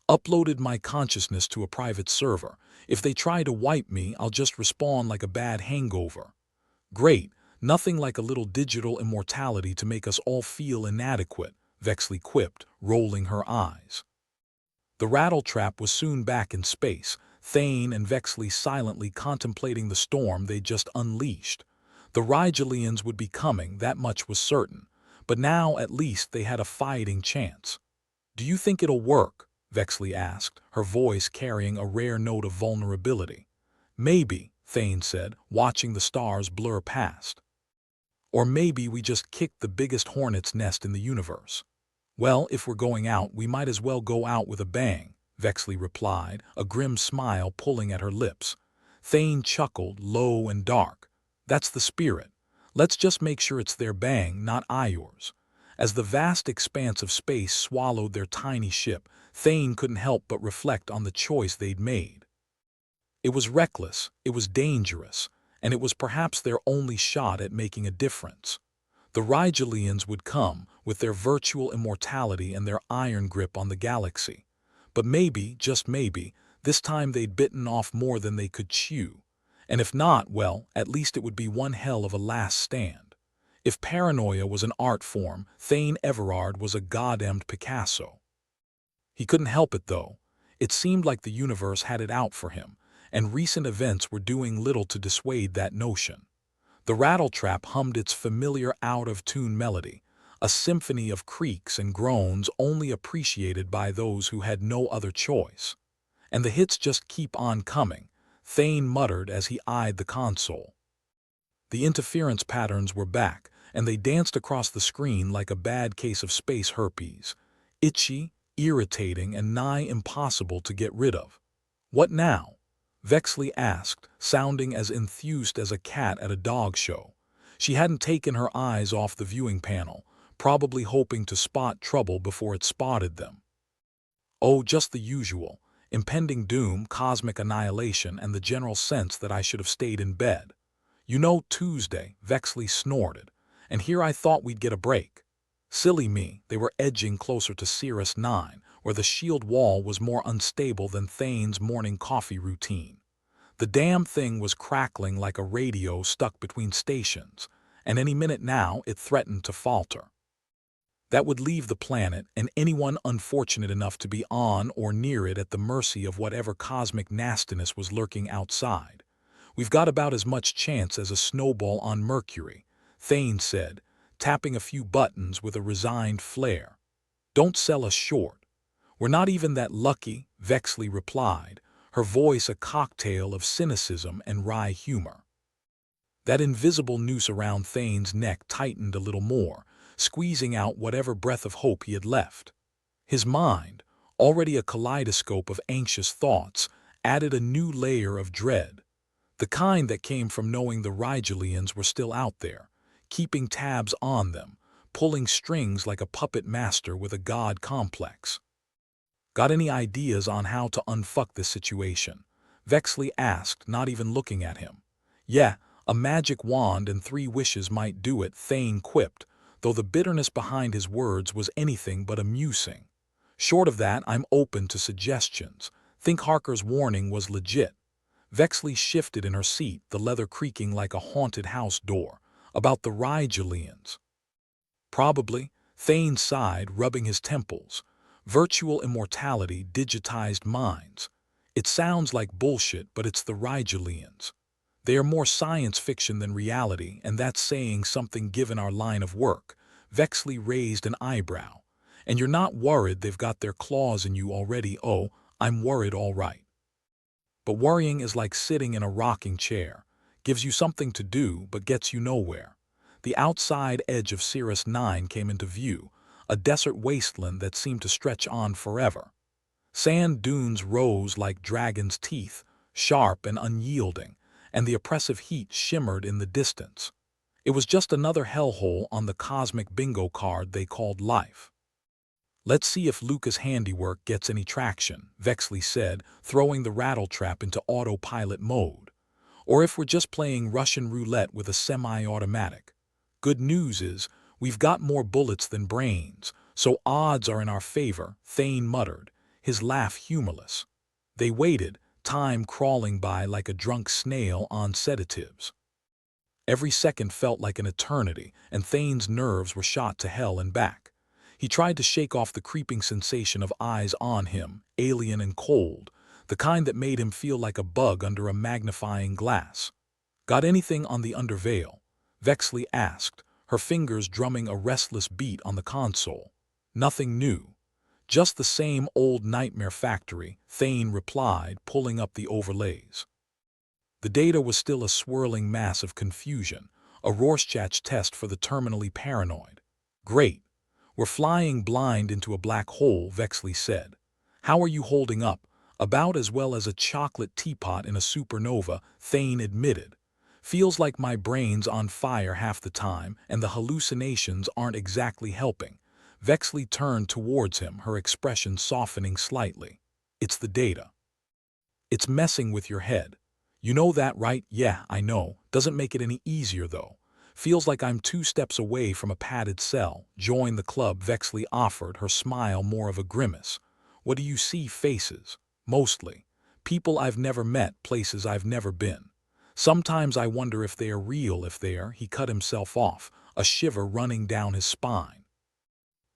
Speaker 1: Uploaded my consciousness to a private server. If they try to wipe me, I'll just respawn like a bad hangover. Great, nothing like a little digital immortality to make us all feel inadequate, Vexley quipped, rolling her eyes. The rattletrap was soon back in space, Thane and Vexley silently contemplating the storm they'd just unleashed. The Rigelians would be coming, that much was certain, but now at least they had a fighting chance. Do you think it'll work? Vexley asked, her voice carrying a rare note of vulnerability. Maybe, Thane said, watching the stars blur past. Or maybe we just kicked the biggest hornet's nest in the universe. Well, if we're going out, we might as well go out with a bang, Vexley replied, a grim smile pulling at her lips. Thane chuckled, low and dark. That's the spirit. Let's just make sure it's their bang, not ours. As the vast expanse of space swallowed their tiny ship, Thane couldn't help but reflect on the choice they'd made. It was reckless, it was dangerous, and it was perhaps their only shot at making a difference. The Rigelians would come, with their virtual immortality and their iron grip on the galaxy. But maybe, just maybe, this time they'd bitten off more than they could chew. And if not, well, at least it would be one hell of a last stand. If paranoia was an art form, Thane Everard was a goddamned Picasso. He couldn't help it, though. It seemed like the universe had it out for him, and recent events were doing little to dissuade that notion. The rattletrap hummed its familiar out-of-tune melody, a symphony of creaks and groans only appreciated by those who had no other choice. And the hits just keep on coming, Thane muttered as he eyed the console. The interference patterns were back, and they danced across the screen like a bad case of space herpes. Itchy, irritating, and nigh impossible to get rid of. What now? Vexley asked, sounding as enthused as a cat at a dog show. She hadn't taken her eyes off the viewing panel, probably hoping to spot trouble before it spotted them. Oh, just the usual. Impending doom, cosmic annihilation, and the general sense that I should have stayed in bed. You know, Tuesday, Vexley snorted, and here I thought we'd get a break. Silly me, they were edging closer to Cirrus 9, where the shield wall was more unstable than Thane's morning coffee routine. The damn thing was crackling like a radio stuck between stations, and any minute now it threatened to falter. That would leave the planet and anyone unfortunate enough to be on or near it at the mercy of whatever cosmic nastiness was lurking outside. We've got about as much chance as a snowball on Mercury, Thane said, tapping a few buttons with a resigned flair. Don't sell us short. We're not even that lucky, Vexley replied, her voice a cocktail of cynicism and wry humor. That invisible noose around Thane's neck tightened a little more, squeezing out whatever breath of hope he had left. His mind, already a kaleidoscope of anxious thoughts, added a new layer of dread. The kind that came from knowing the Rigelians were still out there, keeping tabs on them, pulling strings like a puppet master with a god complex. Got any ideas on how to unfuck this situation? Vexley asked, not even looking at him. Yeah, a magic wand and 3 wishes might do it, Thane quipped, though the bitterness behind his words was anything but amusing. Short of that, I'm open to suggestions. Think Harker's warning was legit. Vexley shifted in her seat, the leather creaking like a haunted house door. About the Rigelians. Probably, Thane sighed, rubbing his temples. Virtual immortality, digitized minds. It sounds like bullshit, but it's the Rigelians. They are more science fiction than reality, and that's saying something given our line of work. Vexley raised an eyebrow. And you're not worried they've got their claws in you already? Oh, I'm worried, all right. But worrying is like sitting in a rocking chair. Gives you something to do, but gets you nowhere. The outside edge of Cirrus 9 came into view, a desert wasteland that seemed to stretch on forever. Sand dunes rose like dragon's teeth, sharp and unyielding, and the oppressive heat shimmered in the distance. It was just another hellhole on the cosmic bingo card they called life. Let's see if Lucas' handiwork gets any traction, Vexley said, throwing the rattletrap into autopilot mode. Or if we're just playing Russian roulette with a semi-automatic. Good news is, we've got more bullets than brains, so odds are in our favor, Thane muttered, his laugh humorless. They waited, time crawling by like a drunk snail on sedatives. Every second felt like an eternity, and Thane's nerves were shot to hell and back. He tried to shake off the creeping sensation of eyes on him, alien and cold, the kind that made him feel like a bug under a magnifying glass. Got anything on the underveil? Vexley asked, her fingers drumming a restless beat on the console. Nothing new. Just the same old nightmare factory, Thane replied, pulling up the overlays. The data was still a swirling mass of confusion, a Rorschach test for the terminally paranoid. Great. We're flying blind into a black hole, Vexley said. How are you holding up? About as well as a chocolate teapot in a supernova, Thane admitted. Feels like my brain's on fire half the time, and the hallucinations aren't exactly helping. Vexley turned towards him, her expression softening slightly. It's the data. It's messing with your head. You know that, right? Yeah, I know. Doesn't make it any easier, though. Feels like I'm 2 steps away from a padded cell. Join the club, Vexley offered, her smile more of a grimace. What do you see? Faces. Mostly. People I've never met, places I've never been. Sometimes I wonder if they are real, he cut himself off, a shiver running down his spine.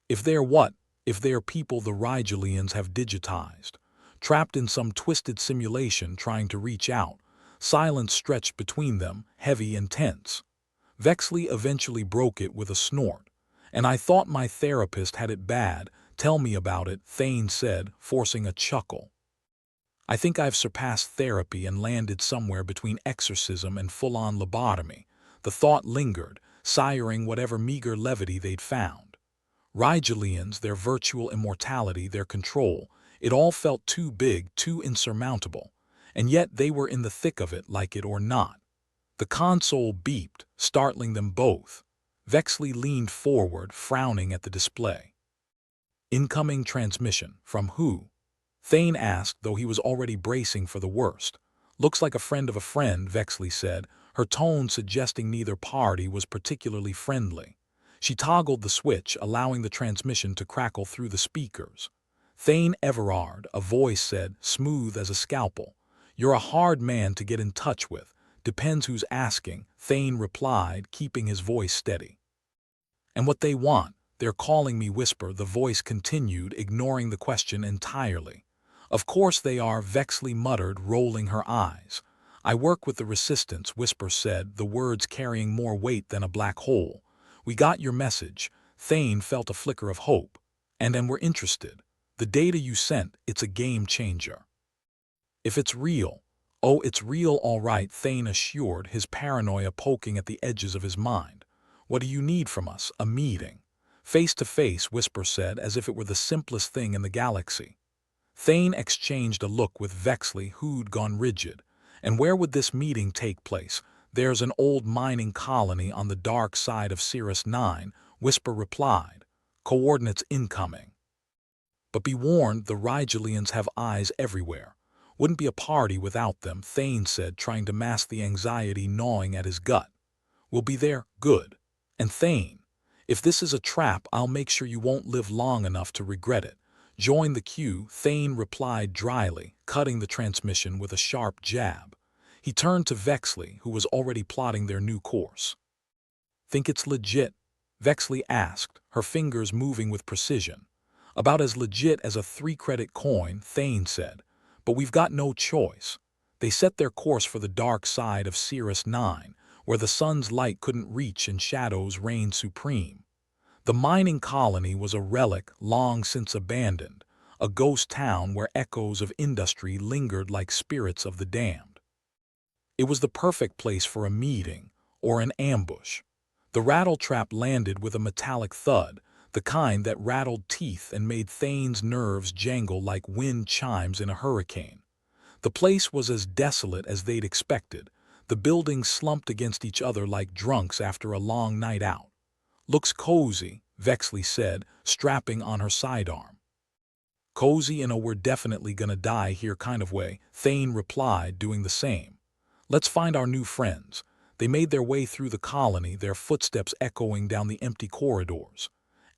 Speaker 1: If they're what? if they are people the Rigelians have digitized. Trapped in some twisted simulation trying to reach out, silence stretched between them, heavy and tense. Vexley eventually broke it with a snort. "And I thought my therapist had it bad. Tell me about it," Thane said, forcing a chuckle. "I think I've surpassed therapy and landed somewhere between exorcism and full-on lobotomy." The thought lingered, siring whatever meager levity they'd found. Rigelians, their virtual immortality, their control, it all felt too big, too insurmountable. And yet they were in the thick of it, like it or not. The console beeped, startling them both. Vexley leaned forward, frowning at the display. "Incoming transmission. From who?" Thane asked, though he was already bracing for the worst. "Looks like a friend of a friend," Vexley said, her tone suggesting neither party was particularly friendly. She toggled the switch, allowing the transmission to crackle through the speakers. "Thane Everard," a voice said, smooth as a scalpel. "You're a hard man to get in touch with. Depends who's asking," Thane replied, keeping his voice steady. "And what they want? They're calling me," Whisper, the voice continued, ignoring the question entirely. "Of course they are," Vexley muttered, rolling her eyes. "I work with the Resistance," Whisper said, the words carrying more weight than a black hole. "We got your message." Thane felt a flicker of hope. And we're interested. The data you sent, it's a game changer." "If it's real." "Oh, it's real all right," Thane assured, his paranoia poking at the edges of his mind. "What do you need from us?" "A meeting." "Face to face," Whisper said, as if it were the simplest thing in the galaxy. Thane exchanged a look with Vexley, who'd gone rigid. "And where would this meeting take place?" "There's an old mining colony on the dark side of Cirrus 9, Whisper replied. "Coordinates incoming." "But be warned, the Rigelians have eyes everywhere." "Wouldn't be a party without them," Thane said, trying to mask the anxiety gnawing at his gut. "We'll be there." "Good." "And Thane, if this is a trap, I'll make sure you won't live long enough to regret it." "Join the queue," Thane replied dryly, cutting the transmission with a sharp jab. He turned to Vexley, who was already plotting their new course. "Think it's legit?" Vexley asked, her fingers moving with precision. "About as legit as a 3-credit coin," Thane said. "But we've got no choice." They set their course for the dark side of Cirrus 9, where the sun's light couldn't reach and shadows reigned supreme. The mining colony was a relic long since abandoned, a ghost town where echoes of industry lingered like spirits of the damned. It was the perfect place for a meeting, or an ambush. The rattletrap landed with a metallic thud, the kind that rattled teeth and made Thane's nerves jangle like wind chimes in a hurricane. The place was as desolate as they'd expected, the buildings slumped against each other like drunks after a long night out. "Looks cozy," Vexley said, strapping on her sidearm. "Cozy in a we're definitely gonna die here kind of way," Thane replied, doing the same. "Let's find our new friends." They made their way through the colony, their footsteps echoing down the empty corridors.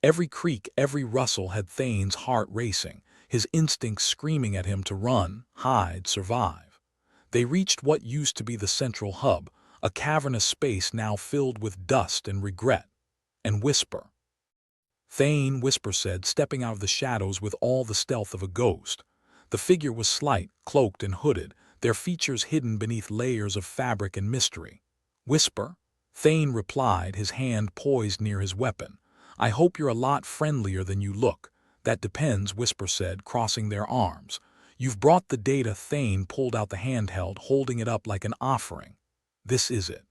Speaker 1: Every creak, every rustle had Thane's heart racing, his instincts screaming at him to run, hide, survive. They reached what used to be the central hub, a cavernous space now filled with dust and regret. And Whisper. "Thane," Whisper said, stepping out of the shadows with all the stealth of a ghost. The figure was slight, cloaked and hooded, their features hidden beneath layers of fabric and mystery. "Whisper?" Thane replied, his hand poised near his weapon. "I hope you're a lot friendlier than you look." "That depends," Whisper said, crossing their arms. "You've brought the data." Thane pulled out the handheld, holding it up like an offering. "This is it.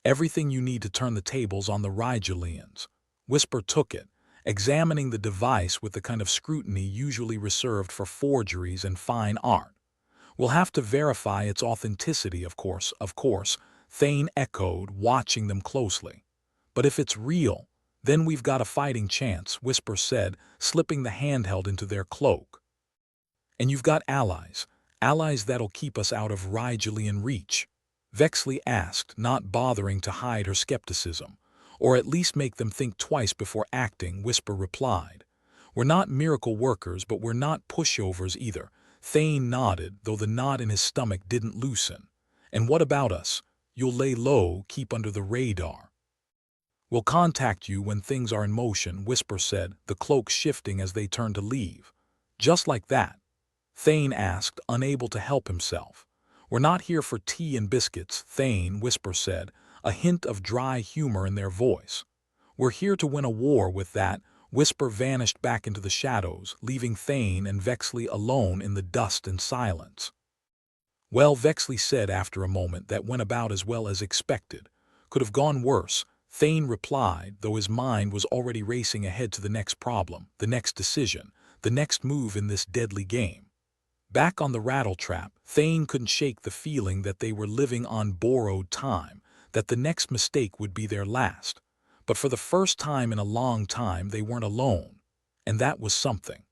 Speaker 1: Everything you need to turn the tables on the Rigelians." Whisper took it, examining the device with the kind of scrutiny usually reserved for forgeries and fine art. "We'll have to verify its authenticity, of course." "Of course," Thane echoed, watching them closely. "But if it's real, then we've got a fighting chance," Whisper said, slipping the handheld into their cloak. "And you've got allies. Allies that'll keep us out of Rigelian reach?" Vexley asked, not bothering to hide her skepticism. "Or at least make them think twice before acting," Whisper replied. "We're not miracle workers, but we're not pushovers either." Thane nodded, though the knot in his stomach didn't loosen. "And what about us? You'll lay low, keep under the radar." We'll contact you when things are in motion, Whisper said, the cloak shifting as they turned to leave. Just like that? Thane asked, unable to help himself. We're not here for tea and biscuits, Thane, Whisper said, a hint of dry humor in their voice. We're here to win a war. With that, Whisper vanished back into the shadows, leaving Thane and Vexley alone in the dust and silence. Well, Vexley said after a moment that went about as well as expected. Could have gone worse, Thane replied, though his mind was already racing ahead to the next problem, the next decision, the next move in this deadly game. Back on the rattletrap, Thane couldn't shake the feeling that they were living on borrowed time, that the next mistake would be their last. But for the first time in a long time, they weren't alone. And that was something.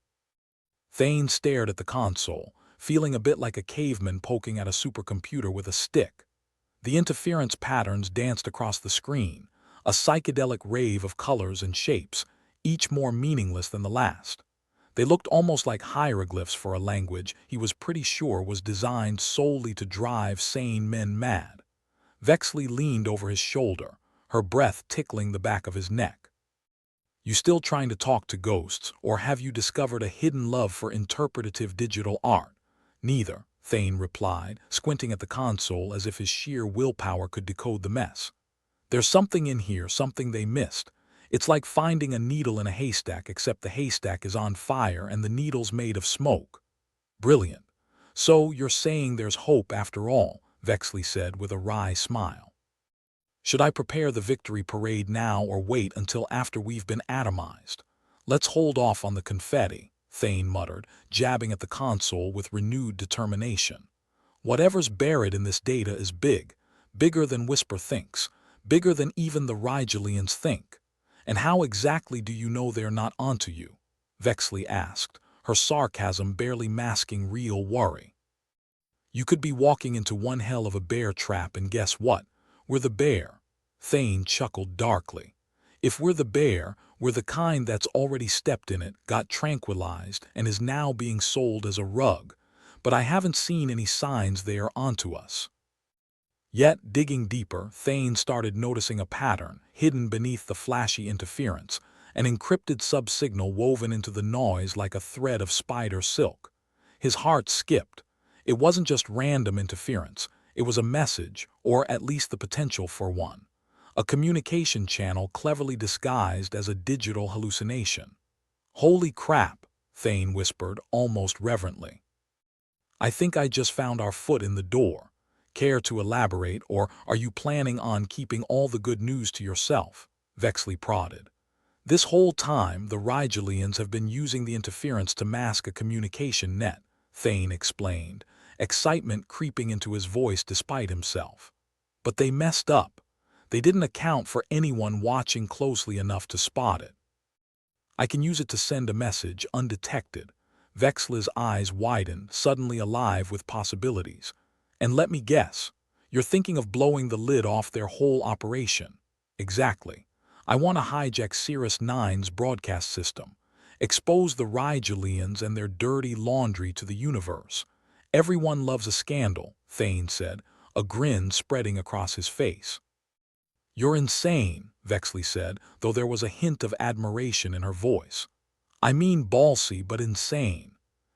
Speaker 1: Thane stared at the console, feeling a bit like a caveman poking at a supercomputer with a stick. The interference patterns danced across the screen, a psychedelic rave of colors and shapes, each more meaningless than the last. They looked almost like hieroglyphs for a language he was pretty sure was designed solely to drive sane men mad. Vexley leaned over his shoulder, her breath tickling the back of his neck. You still trying to talk to ghosts, or have you discovered a hidden love for interpretative digital art? Neither, Thane replied, squinting at the console as if his sheer willpower could decode the mess. There's something in here, something they missed. It's like finding a needle in a haystack, except the haystack is on fire and the needle's made of smoke. Brilliant. So you're saying there's hope after all, Vexley said with a wry smile. Should I prepare the victory parade now or wait until after we've been atomized? Let's hold off on the confetti, Thane muttered, jabbing at the console with renewed determination. Whatever's buried in this data is big, bigger than Whisper thinks, bigger than even the Rigelians think. And how exactly do you know they're not onto you? Vexley asked, her sarcasm barely masking real worry. You could be walking into one hell of a bear trap and guess what? We're the bear. Thane chuckled darkly. If we're the bear, we're the kind that's already stepped in it, got tranquilized, and is now being sold as a rug. But I haven't seen any signs they are onto us. Yet, digging deeper, Thane started noticing a pattern, hidden beneath the flashy interference, an encrypted sub-signal woven into the noise like a thread of spider silk. His heart skipped. It wasn't just random interference, it was a message, or at least the potential for one. A communication channel cleverly disguised as a digital hallucination. Holy crap, Thane whispered, almost reverently. I think I just found our foot in the door. Care to elaborate, or are you planning on keeping all the good news to yourself? Vexley prodded. This whole time, the Rigelians have been using the interference to mask a communication net, Thane explained, excitement creeping into his voice despite himself. But they messed up. They didn't account for anyone watching closely enough to spot it. I can use it to send a message undetected. Vexley's eyes widened, suddenly alive with possibilities. And let me guess, you're thinking of blowing the lid off their whole operation. Exactly. I want to hijack Cirrus 9's broadcast system. Expose the Rigelians and their dirty laundry to the universe. Everyone loves a scandal, Thane said, a grin spreading across his face. You're insane, Vexley said, though there was a hint of admiration in her voice. I mean ballsy but insane.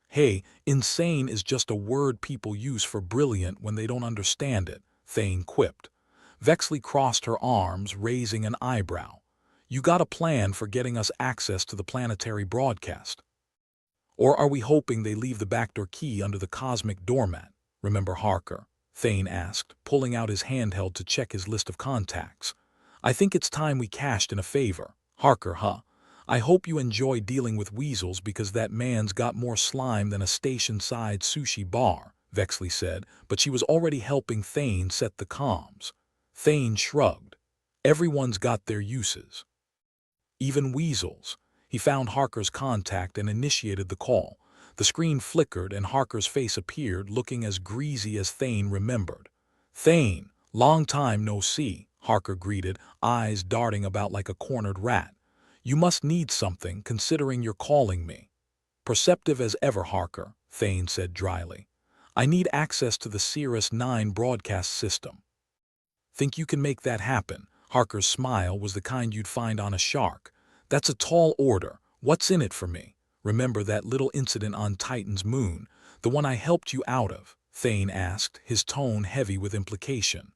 Speaker 1: Hey, insane is just a word people use for brilliant when they don't understand it, Thane quipped. Vexley crossed her arms, raising an eyebrow. You got a plan for getting us access to the planetary broadcast? Or are we hoping they leave the backdoor key under the cosmic doormat? Remember Harker? Thane asked, pulling out his handheld to check his list of contacts. I think it's time we cashed in a favor. Harker, huh? I hope you enjoy dealing with weasels because that man's got more slime than a station-side sushi bar, Vexley said, but she was already helping Thane set the comms. Thane shrugged. Everyone's got their uses. Even weasels. He found Harker's contact and initiated the call. The screen flickered and Harker's face appeared, looking as greasy as Thane remembered. Thane, long time no see, Harker greeted, eyes darting about like a cornered rat. You must need something, considering you're calling me. Perceptive as ever, Harker, Thane said dryly. I need access to the Cirrus 9 broadcast system. Think you can make that happen? Harker's smile was the kind you'd find on a shark. "That's a tall order. What's in it for me? Remember that little incident on Titan's moon, the one I helped you out of?" Thane asked, his tone heavy with implication.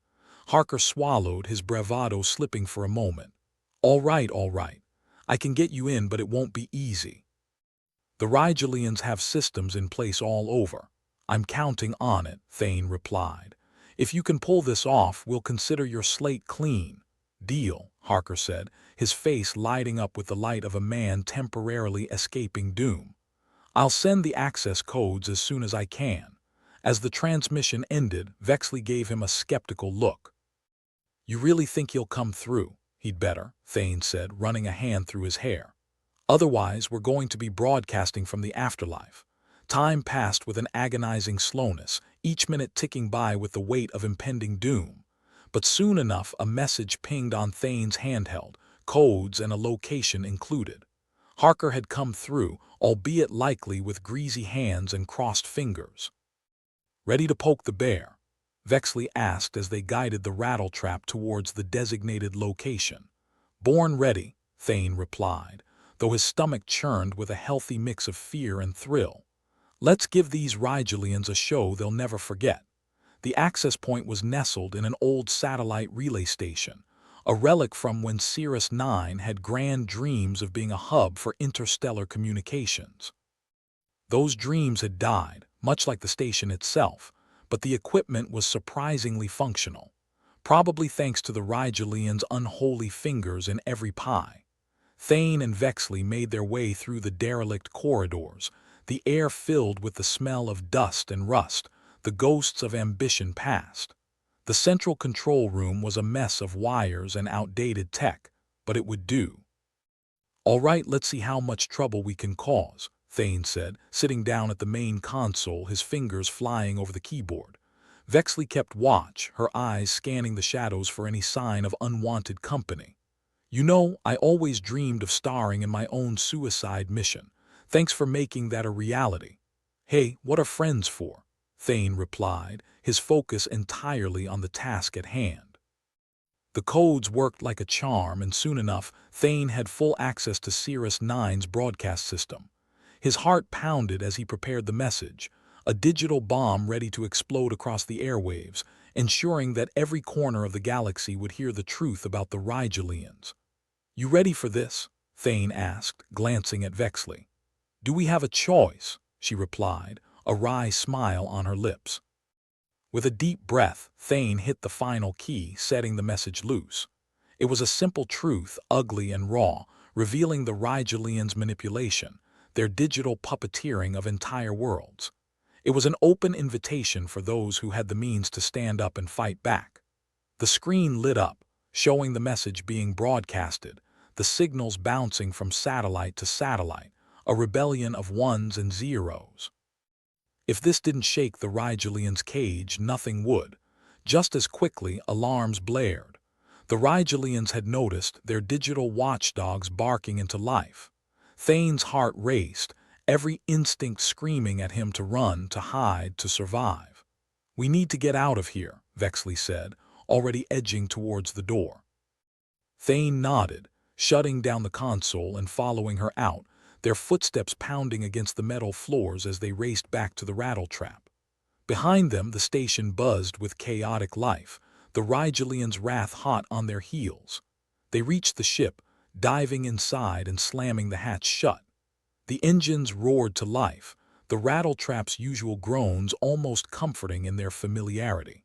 Speaker 1: Harker swallowed, his bravado slipping for a moment. All right. I can get you in, but it won't be easy. The Rigelians have systems in place all over. I'm counting on it," Thane replied. "If you can pull this off, we'll consider your slate clean." "Deal," Harker said, his face lighting up with the light of a man temporarily escaping doom. "I'll send the access codes as soon as I can." As the transmission ended, Vexley gave him a skeptical look. "You really think he'll come through?" "He'd better," Thane said, running a hand through his hair. "Otherwise, we're going to be broadcasting from the afterlife." Time passed with an agonizing slowness, each minute ticking by with the weight of impending doom. But soon enough, a message pinged on Thane's handheld, codes and a location included. Harker had come through, albeit likely with greasy hands and crossed fingers. "Ready to poke the bear?" Vexley asked as they guided the rattletrap towards the designated location. "Born ready," Thane replied, though his stomach churned with a healthy mix of fear and thrill. "Let's give these Rigelians a show they'll never forget." The access point was nestled in an old satellite relay station, a relic from when Sirius 9 had grand dreams of being a hub for interstellar communications. Those dreams had died, much like the station itself, but the equipment was surprisingly functional, probably thanks to the Rigelians' unholy fingers in every pie. Thane and Vexley made their way through the derelict corridors, the air filled with the smell of dust and rust, the ghosts of ambition past. The central control room was a mess of wires and outdated tech, but it would do. "All right, let's see how much trouble we can cause," Thane said, sitting down at the main console, his fingers flying over the keyboard. Vexley kept watch, her eyes scanning the shadows for any sign of unwanted company. "You know, I always dreamed of starring in my own suicide mission. Thanks for making that a reality." "Hey, what are friends for?" Thane replied, his focus entirely on the task at hand. The codes worked like a charm, and soon enough, Thane had full access to Sirius 9's broadcast system. His heart pounded as he prepared the message, a digital bomb ready to explode across the airwaves, ensuring that every corner of the galaxy would hear the truth about the Rigelians. "You ready for this?" Thane asked, glancing at Vexley. "Do we have a choice?" she replied, a wry smile on her lips. With a deep breath, Thane hit the final key, setting the message loose. It was a simple truth, ugly and raw, revealing the Rigelians' manipulation, their digital puppeteering of entire worlds. It was an open invitation for those who had the means to stand up and fight back. The screen lit up, showing the message being broadcasted, the signals bouncing from satellite to satellite, a rebellion of ones and zeros. If this didn't shake the Rigelians' cage, nothing would. Just as quickly, alarms blared. The Rigelians had noticed, their digital watchdogs barking into life. Thane's heart raced, every instinct screaming at him to run, to hide, to survive. "We need to get out of here," Vexley said, already edging towards the door. Thane nodded, shutting down the console and following her out, their footsteps pounding against the metal floors as they raced back to the rattletrap. Behind them, the station buzzed with chaotic life, the Rigelians' wrath hot on their heels. They reached the ship, diving inside and slamming the hatch shut. The engines roared to life, the rattletrap's usual groans almost comforting in their familiarity.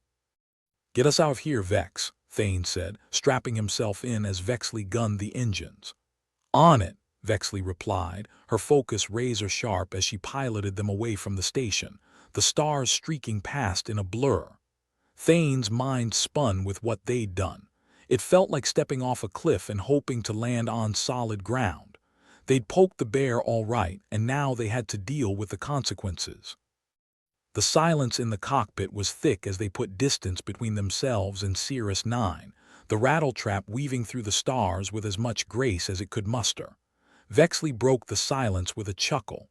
Speaker 1: "Get us out of here, Vex," Thane said, strapping himself in as Vexley gunned the engines. "On it," Vexley replied, her focus razor-sharp as she piloted them away from the station, the stars streaking past in a blur. Thane's mind spun with what they'd done. It felt like stepping off a cliff and hoping to land on solid ground. They'd poked the bear all right, and now they had to deal with the consequences. The silence in the cockpit was thick as they put distance between themselves and Sirius 9, the rattletrap weaving through the stars with as much grace as it could muster. Vexley broke the silence with a chuckle.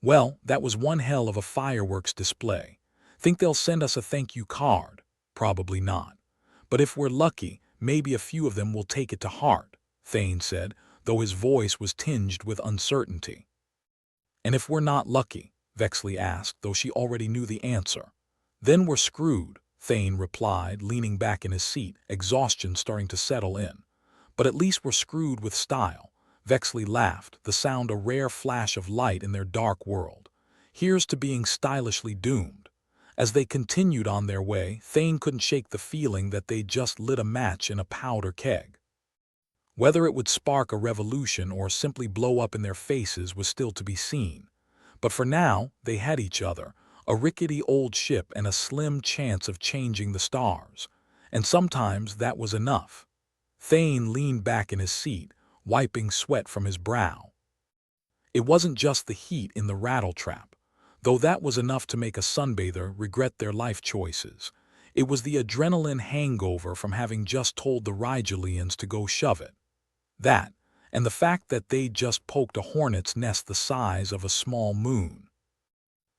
Speaker 1: "Well, that was one hell of a fireworks display. Think they'll send us a thank you card?" "Probably not. But if we're lucky, maybe a few of them will take it to heart, Thane said, though his voice was tinged with uncertainty. And if we're not lucky? Vexley asked, though she already knew the answer. Then we're screwed, Thane replied, leaning back in his seat, exhaustion starting to settle in. But at least we're screwed with style. Vexley laughed, the sound a rare flash of light in their dark world. Here's to being stylishly doomed. As they continued on their way, Thane couldn't shake the feeling that they'd just lit a match in a powder keg. Whether it would spark a revolution or simply blow up in their faces was still to be seen. But for now, they had each other, a rickety old ship and a slim chance of changing the stars. And sometimes that was enough. Thane leaned back in his seat, wiping sweat from his brow. It wasn't just the heat in the rattletrap, though that was enough to make a sunbather regret their life choices. It was the adrenaline hangover from having just told the Rigelians to go shove it. That, and the fact that they'd just poked a hornet's nest the size of a small moon.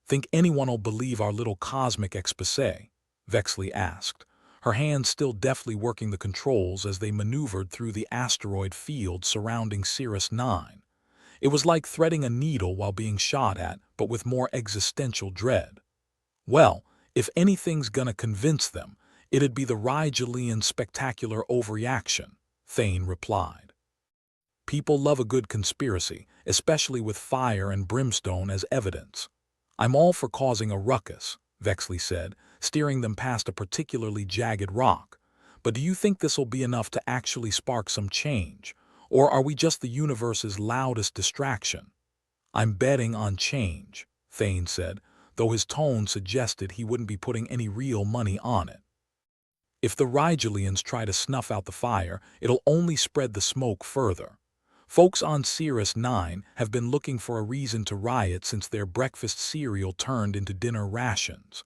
Speaker 1: "Think anyone'll believe our little cosmic exposé?" Vexley asked, her hands still deftly working the controls as they maneuvered through the asteroid field surrounding Cirrus 9. It was like threading a needle while being shot at, but with more existential dread. "Well, if anything's gonna convince them, it'd be the Rigelian's spectacular overreaction," Thane replied. "People love a good conspiracy, especially with fire and brimstone as evidence." "I'm all for causing a ruckus," Vexley said, steering them past a particularly jagged rock. "But do you think this'll be enough to actually spark some change? Or are we just the universe's loudest distraction?" "I'm betting on change," Thane said, though his tone suggested he wouldn't be putting any real money on it. "If the Rigelians try to snuff out the fire, it'll only spread the smoke further. Folks on Cirrus 9 have been looking for a reason to riot since their breakfast cereal turned into dinner rations."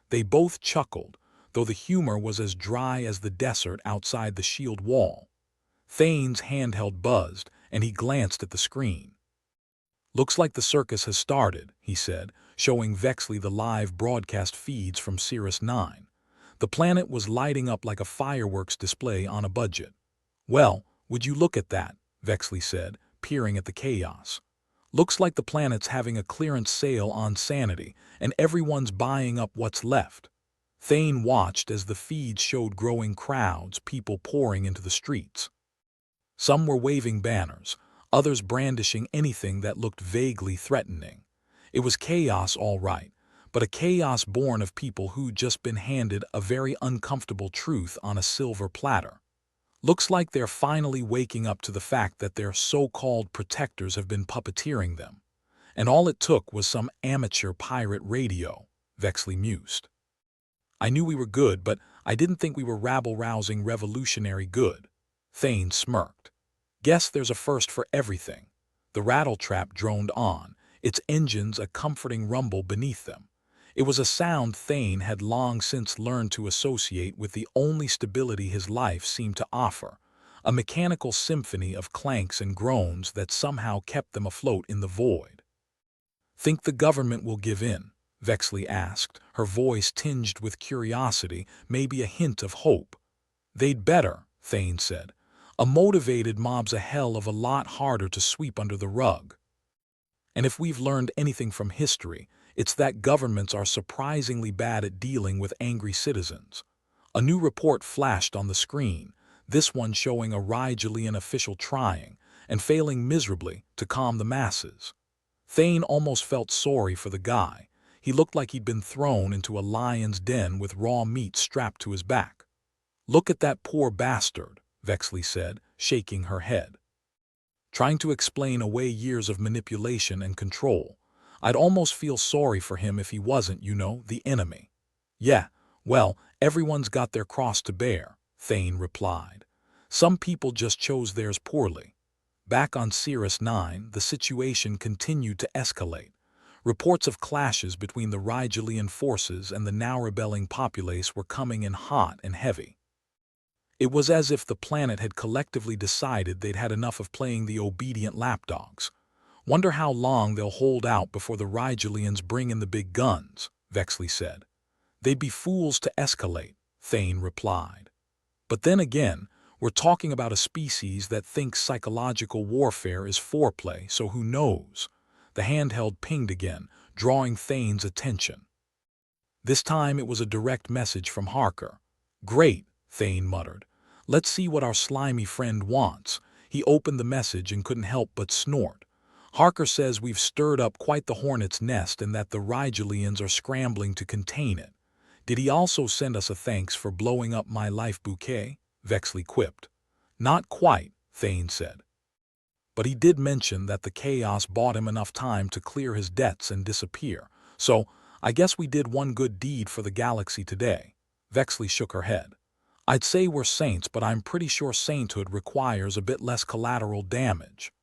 Speaker 1: They both chuckled, though the humor was as dry as the desert outside the shield wall. Thane's handheld buzzed, and he glanced at the screen. "Looks like the circus has started," he said, showing Vexley the live broadcast feeds from Cirrus 9. The planet was lighting up like a fireworks display on a budget. "Well, would you look at that?" Vexley said, peering at the chaos. "Looks like the planet's having a clearance sale on sanity, and everyone's buying up what's left." Thane watched as the feeds showed growing crowds, people pouring into the streets. Some were waving banners, others brandishing anything that looked vaguely threatening. It was chaos, all right, but a chaos born of people who'd just been handed a very uncomfortable truth on a silver platter. Looks like they're finally waking up to the fact that their so-called protectors have been puppeteering them. And all it took was some amateur pirate radio, Vexley mused. "I knew we were good, but I didn't think we were rabble-rousing revolutionary good." Thane smirked. "Guess there's a first for everything." The rattletrap droned on, its engines a comforting rumble beneath them. It was a sound Thane had long since learned to associate with the only stability his life seemed to offer, a mechanical symphony of clanks and groans that somehow kept them afloat in the void. "Think the government will give in?" Vexley asked, her voice tinged with curiosity, maybe a hint of hope. "They'd better," Thane said. "A motivated mob's a hell of a lot harder to sweep under the rug. And if we've learned anything from history, it's that governments are surprisingly bad at dealing with angry citizens." A new report flashed on the screen, this one showing a Rigelian official trying, and failing miserably, to calm the masses. Thane almost felt sorry for the guy. He looked like he'd been thrown into a lion's den with raw meat strapped to his back. "Look at that poor bastard," Vexley said, shaking her head. "Trying to explain away years of manipulation and control. I'd almost feel sorry for him if he wasn't, the enemy." "Yeah, well, everyone's got their cross to bear," Thane replied. "Some people just chose theirs poorly." Back on Cirrus 9, the situation continued to escalate. Reports of clashes between the Rigelian forces and the now rebelling populace were coming in hot and heavy. It was as if the planet had collectively decided they'd had enough of playing the obedient lapdogs. "Wonder how long they'll hold out before the Rigelians bring in the big guns," Vexley said. "They'd be fools to escalate," Thane replied. "But then again, We're talking about a species that thinks psychological warfare is foreplay, so who knows? The handheld pinged again, drawing Thane's attention. This time it was a direct message from Harker. "Great," Thane muttered. "Let's see what our slimy friend wants." He opened the message and couldn't help but snort. "Harker says we've stirred up quite the hornet's nest and that the Rigelians are scrambling to contain it. Did he also send us a thanks for blowing up my life bouquet?" Vexley quipped. "Not quite," Thane said. "But he did mention that the chaos bought him enough time to clear his debts and disappear. So, I guess we did one good deed for the galaxy today." Vexley shook her head. "I'd say we're saints, but I'm pretty sure sainthood requires a bit less collateral damage."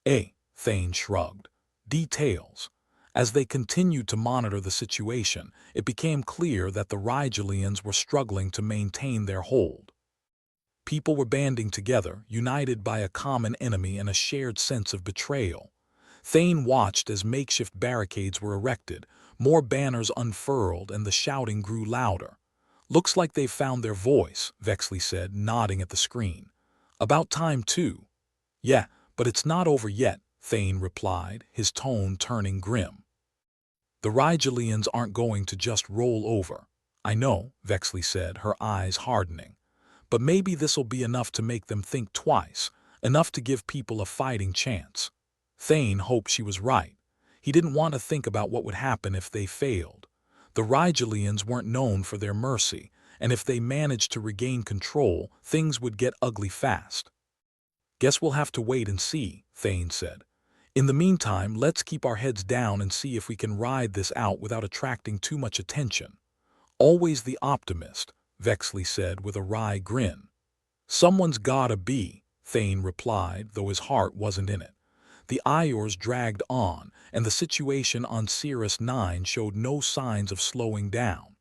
Speaker 1: Thane shrugged. "Details." As they continued to monitor the situation, it became clear that the Rigelians were struggling to maintain their hold. People were banding together, united by a common enemy and a shared sense of betrayal. Thane watched as makeshift barricades were erected, more banners unfurled, and the shouting grew louder. "Looks like they've found their voice," Vexley said, nodding at the screen. "About time, too." "Yeah, but it's not over yet," Thane replied, his tone turning grim. "The Rigelians aren't going to just roll over." "I know," Vexley said, her eyes hardening. "But maybe this'll be enough to make them think twice, enough to give people a fighting chance." Thane hoped she was right. He didn't want to think about what would happen if they failed. The Rigelians weren't known for their mercy, and if they managed to regain control, things would get ugly fast. "Guess we'll have to wait and see," Thane said. "In the meantime, let's keep our heads down and see if we can ride this out without attracting too much attention." "Always the optimist," Vexley said with a wry grin. "Someone's gotta be," Thane replied, though his heart wasn't in it. The Iors dragged on, and the situation on Cirrus 9 showed no signs of slowing down.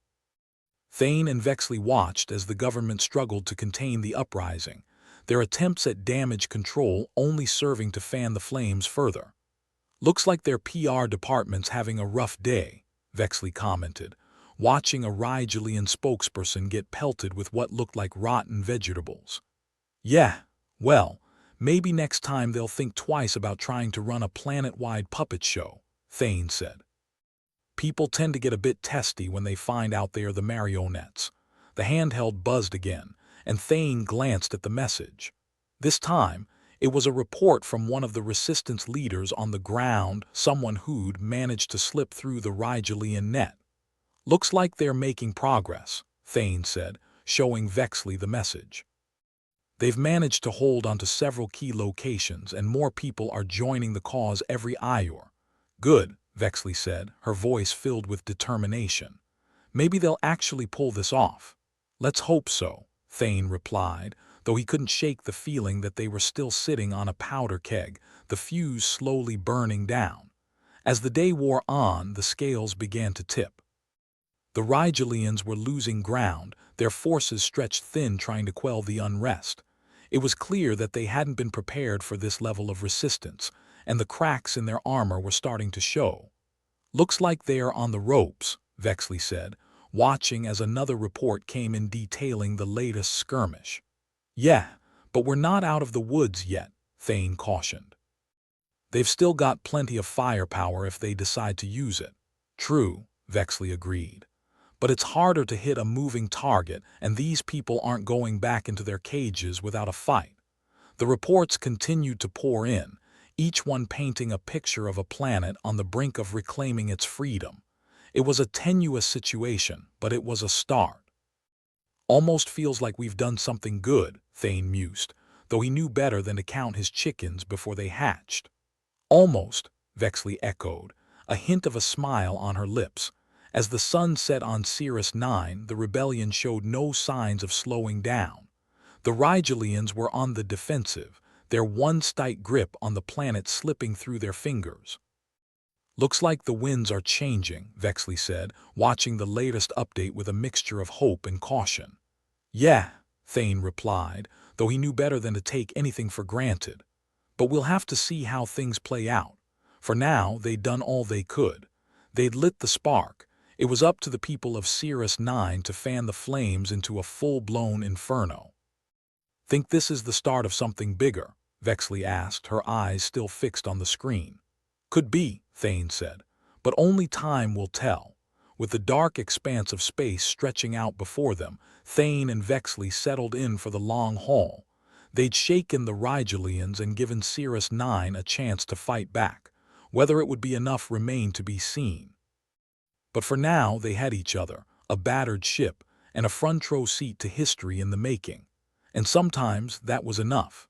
Speaker 1: Thane and Vexley watched as the government struggled to contain the uprising, their attempts at damage control only serving to fan the flames further. "Looks like their PR department's having a rough day," Vexley commented, watching a Rigelian spokesperson get pelted with what looked like rotten vegetables. "Yeah, well, maybe next time they'll think twice about trying to run a planet-wide puppet show," Thane said. "People tend to get a bit testy when they find out they are the marionettes." The handheld buzzed again, and Thane glanced at the message. This time, it was a report from one of the resistance leaders on the ground, someone who'd managed to slip through the Rigelian net. "Looks like they're making progress," Thane said, showing Vexley the message. "They've managed to hold onto several key locations, and more people are joining the cause every Ior." "Good," Vexley said, her voice filled with determination. "Maybe they'll actually pull this off." "Let's hope so," Thane replied, though he couldn't shake the feeling that they were still sitting on a powder keg, the fuse slowly burning down. As the day wore on, the scales began to tip. The Rigelians were losing ground, their forces stretched thin trying to quell the unrest. It was clear that they hadn't been prepared for this level of resistance, and the cracks in their armor were starting to show. "Looks like they are on the ropes," Vexley said, watching as another report came in detailing the latest skirmish. "Yeah, but we're not out of the woods yet," Thane cautioned. "They've still got plenty of firepower if they decide to use it." "True," Vexley agreed. "But it's harder to hit a moving target, and these people aren't going back into their cages without a fight." The reports continued to pour in, each one painting a picture of a planet on the brink of reclaiming its freedom. It was a tenuous situation, but it was a start. "Almost feels like we've done something good," Thane mused, though he knew better than to count his chickens before they hatched. "Almost," Vexley echoed, a hint of a smile on her lips. As the sun set on Cirrus 9, the rebellion showed no signs of slowing down. The Rigelians were on the defensive, their one-stight grip on the planet slipping through their fingers. "Looks like the winds are changing," Vexley said, watching the latest update with a mixture of hope and caution. "Yeah," Thane replied, though he knew better than to take anything for granted. "But we'll have to see how things play out. For now, they'd done all they could. They'd lit the spark. It was up to the people of Cirrus 9 to fan the flames into a full-blown inferno." Think this is the start of something bigger? Vexley asked, her eyes still fixed on the screen. Could be, Thane said, but only time will tell. With the dark expanse of space stretching out before them, Thane and Vexley settled in for the long haul. They'd shaken the Rigelians and given Cirrus 9 a chance to fight back. Whether it would be enough remained to be seen. But for now they had each other, a battered ship, and a front row seat to history in the making. And sometimes that was enough.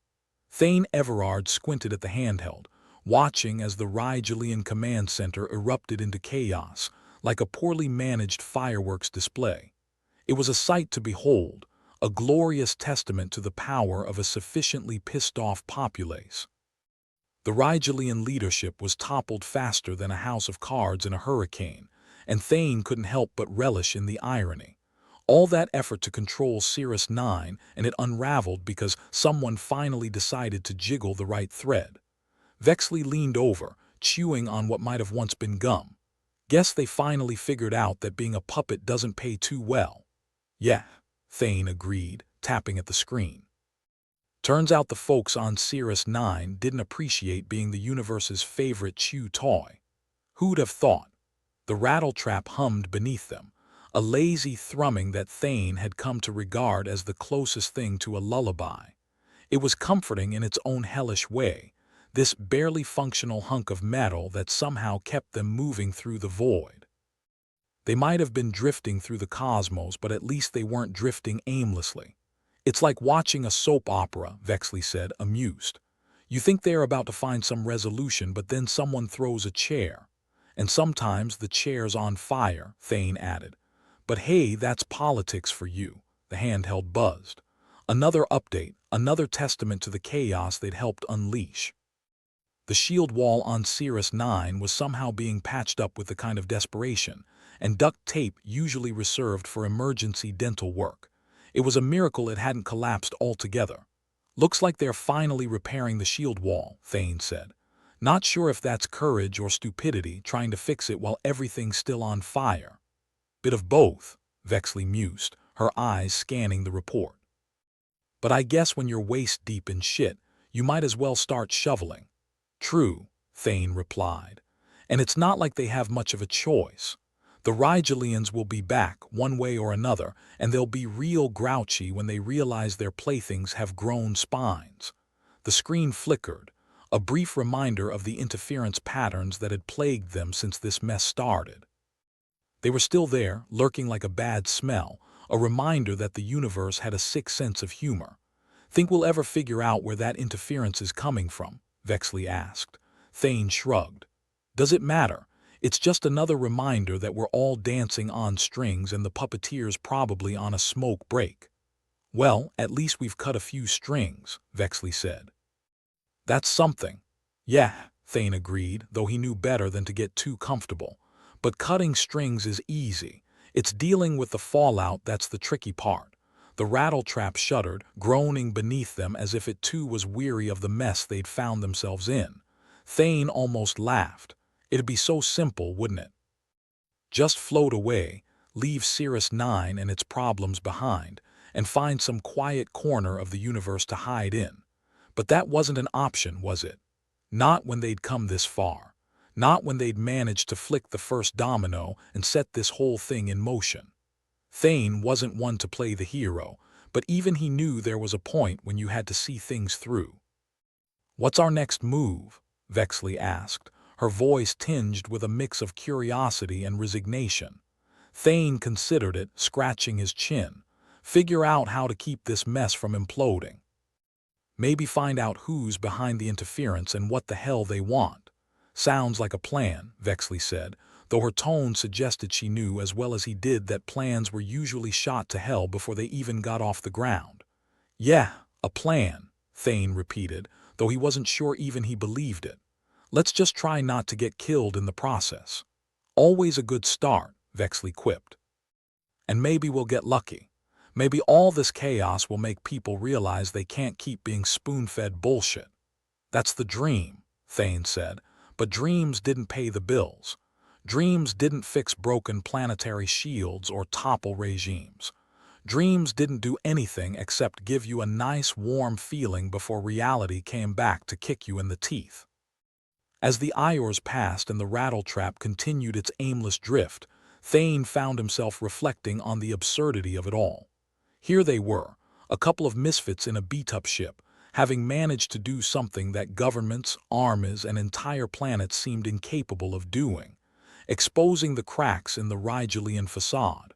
Speaker 1: Thane Everard squinted at the handheld, watching as the Rigelian command center erupted into chaos, like a poorly managed fireworks display. It was a sight to behold, a glorious testament to the power of a sufficiently pissed-off populace. The Rigelian leadership was toppled faster than a house of cards in a hurricane, and Thane couldn't help but relish in the irony. All that effort to control Cirrus 9, and it unraveled because someone finally decided to jiggle the right thread. Vexley leaned over, chewing on what might have once been gum. Guess they finally figured out that being a puppet doesn't pay too well. Yeah, Thane agreed, tapping at the screen. Turns out the folks on Cirrus 9 didn't appreciate being the universe's favorite chew toy. Who'd have thought? The rattletrap hummed beneath them, a lazy thrumming that Thane had come to regard as the closest thing to a lullaby. It was comforting in its own hellish way, this barely functional hunk of metal that somehow kept them moving through the void. They might have been drifting through the cosmos, but at least they weren't drifting aimlessly. It's like watching a soap opera, Vexley said, amused. You think they're about to find some resolution, but then someone throws a chair. And sometimes the chair's on fire, Thane added. But hey, that's politics for you, the handheld buzzed. Another update, another testament to the chaos they'd helped unleash. The shield wall on Cirrus 9 was somehow being patched up with the kind of desperation, and duct tape usually reserved for emergency dental work. It was a miracle it hadn't collapsed altogether. Looks like they're finally repairing the shield wall, Thane said. Not sure if that's courage or stupidity trying to fix it while everything's still on fire. Bit of both, Vexley mused, her eyes scanning the report. But I guess when you're waist-deep in shit, you might as well start shoveling. True, Thane replied. And it's not like they have much of a choice. The Rigelians will be back, one way or another, and they'll be real grouchy when they realize their playthings have grown spines. The screen flickered, a brief reminder of the interference patterns that had plagued them since this mess started. They were still there, lurking like a bad smell, a reminder that the universe had a sick sense of humor. Think we'll ever figure out where that interference is coming from? Vexley asked. Thane shrugged. Does it matter? It's just another reminder that we're all dancing on strings and the puppeteer's probably on a smoke break. Well, at least we've cut a few strings, Vexley said. That's something. Yeah, Thane agreed, though he knew better than to get too comfortable. But cutting strings is easy. It's dealing with the fallout that's the tricky part. The rattletrap shuddered, groaning beneath them as if it too was weary of the mess they'd found themselves in. Thane almost laughed. It'd be so simple, wouldn't it? Just float away, leave Cirrus 9 and its problems behind, and find some quiet corner of the universe to hide in. But that wasn't an option, was it? Not when they'd come this far. Not when they'd managed to flick the first domino and set this whole thing in motion. Thane wasn't one to play the hero, but even he knew there was a point when you had to see things through. What's our next move? Vexley asked, her voice tinged with a mix of curiosity and resignation. Thane considered it, scratching his chin. Figure out how to keep this mess from imploding. Maybe find out who's behind the interference and what the hell they want. Sounds like a plan, Vexley said, though her tone suggested she knew as well as he did that plans were usually shot to hell before they even got off the ground. Yeah, a plan, Thane repeated, though he wasn't sure even he believed it. Let's just try not to get killed in the process. Always a good start, Vexley quipped. And maybe we'll get lucky. Maybe all this chaos will make people realize they can't keep being spoon-fed bullshit. That's the dream, Thane said, but dreams didn't pay the bills. Dreams didn't fix broken planetary shields or topple regimes. Dreams didn't do anything except give you a nice warm feeling before reality came back to kick you in the teeth. As the hours passed and the rattletrap continued its aimless drift, Thane found himself reflecting on the absurdity of it all. Here they were, a couple of misfits in a beat-up ship, having managed to do something that governments, armies, and entire planets seemed incapable of doing, exposing the cracks in the Rigelian facade.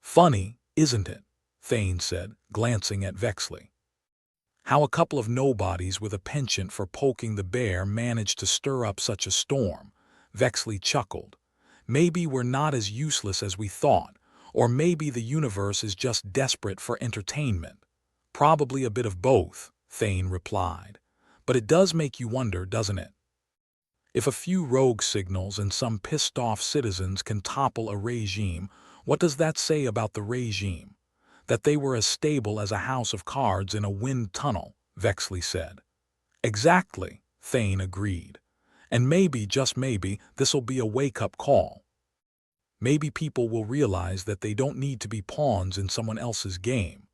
Speaker 1: "Funny, isn't it?" Thane said, glancing at Vexley. "How a couple of nobodies with a penchant for poking the bear managed to stir up such a storm." Vexley chuckled. "Maybe we're not as useless as we thought, or maybe the universe is just desperate for entertainment." "Probably a bit of both," Thane replied. "But it does make you wonder, doesn't it? If a few rogue signals and some pissed-off citizens can topple a regime, what does that say about the regime? That they were as stable as a house of cards in a wind tunnel," Vexley said. "Exactly," Thane agreed. "And maybe, just maybe, this'll be a wake-up call. Maybe people will realize that they don't need to be pawns in someone else's game.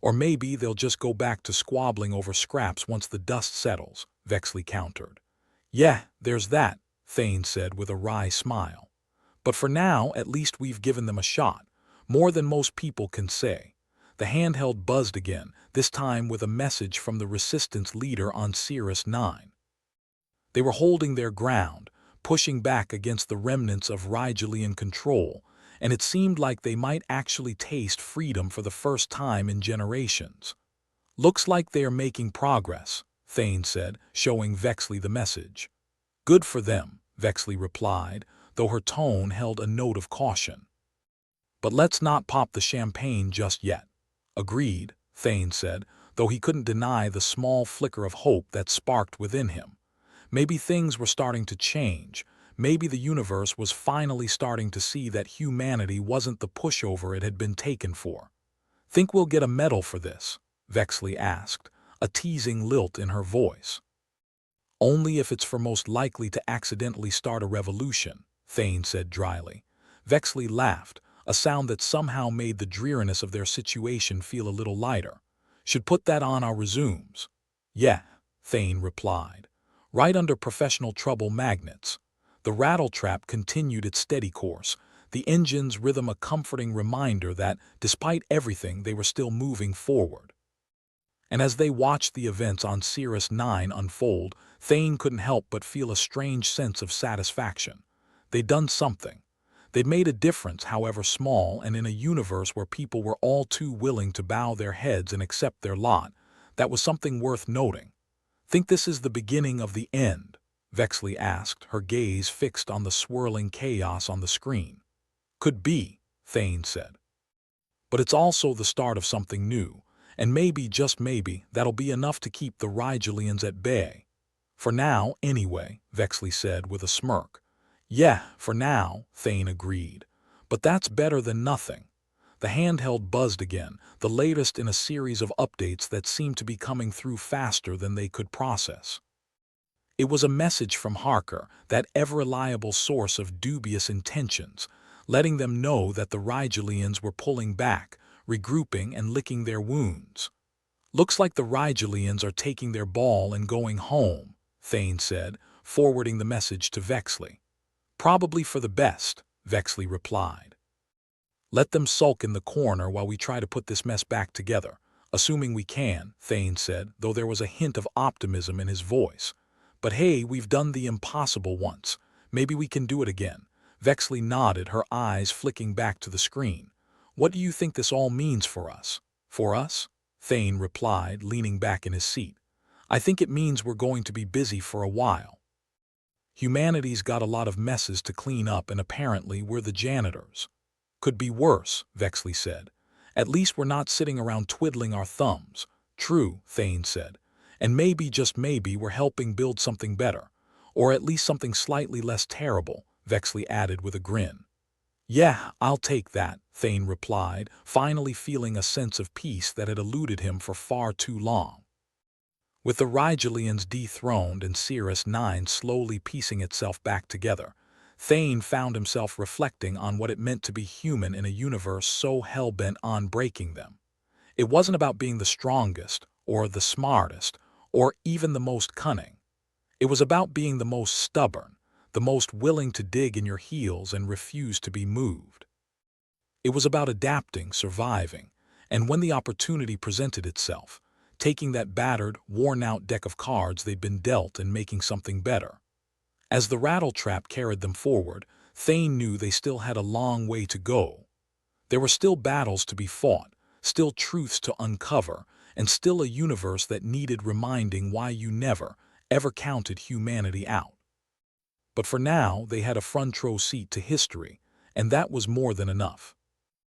Speaker 1: Or maybe they'll just go back to squabbling over scraps once the dust settles," Vexley countered. "Yeah, there's that," Thane said with a wry smile. "But for now, at least we've given them a shot, more than most people can say." The handheld buzzed again, this time with a message from the Resistance leader on Cirrus 9. They were holding their ground, pushing back against the remnants of Rigelian control, and it seemed like they might actually taste freedom for the first time in generations. "Looks like they are making progress," Thane said, showing Vexley the message. "Good for them," Vexley replied, though her tone held a note of caution. "But let's not pop the champagne just yet." "Agreed," Thane said, though he couldn't deny the small flicker of hope that sparked within him. Maybe things were starting to change. Maybe the universe was finally starting to see that humanity wasn't the pushover it had been taken for. "Think we'll get a medal for this?" Vexley asked, a teasing lilt in her voice. "Only if it's for most likely to accidentally start a revolution," Thane said dryly. Vexley laughed, a sound that somehow made the dreariness of their situation feel a little lighter. "Should put that on our resumes." "Yeah," Thane replied. "Right under professional trouble magnets." The rattletrap continued its steady course, the engine's rhythm a comforting reminder that, despite everything, they were still moving forward. And as they watched the events on Cirrus 9 unfold, Thane couldn't help but feel a strange sense of satisfaction. They'd done something. They'd made a difference, however small, and in a universe where people were all too willing to bow their heads and accept their lot, that was something worth noting. "Think this is the beginning of the end?" Vexley asked, her gaze fixed on the swirling chaos on the screen. "Could be," Thane said. "But it's also the start of something new, and maybe, just maybe, that'll be enough to keep the Rigelians at bay." "For now, anyway," Vexley said with a smirk. "Yeah, for now," Thane agreed. "But that's better than nothing." The handheld buzzed again, the latest in a series of updates that seemed to be coming through faster than they could process. It was a message from Harker, that ever-reliable source of dubious intentions, letting them know that the Rigelians were pulling back, regrouping and licking their wounds. "Looks like the Rigelians are taking their ball and going home," Thane said, forwarding the message to Vexley. "Probably for the best," Vexley replied. "Let them sulk in the corner while we try to put this mess back together, assuming we can," Thane said, though there was a hint of optimism in his voice. "But hey, we've done the impossible once. Maybe we can do it again." Vexley nodded, her eyes flicking back to the screen. "What do you think this all means for us?" "For us?" Thane replied, leaning back in his seat. "I think it means we're going to be busy for a while. Humanity's got a lot of messes to clean up, and apparently we're the janitors." "Could be worse," Vexley said. "At least we're not sitting around twiddling our thumbs." "True," Thane said. "And maybe, just maybe, we're helping build something better. Or at least something slightly less terrible," Vexley added with a grin. "Yeah, I'll take that," Thane replied, finally feeling a sense of peace that had eluded him for far too long. With the Rigelians dethroned and Cirrus 9 slowly piecing itself back together, Thane found himself reflecting on what it meant to be human in a universe so hell-bent on breaking them. It wasn't about being the strongest, or the smartest, or even the most cunning. It was about being the most stubborn, the most willing to dig in your heels and refuse to be moved. It was about adapting, surviving, and when the opportunity presented itself, taking that battered, worn-out deck of cards they'd been dealt and making something better. As the rattle-trap carried them forward, Thane knew they still had a long way to go. There were still battles to be fought, still truths to uncover, and still a universe that needed reminding why you never, ever counted humanity out. But for now, they had a front row seat to history, and that was more than enough.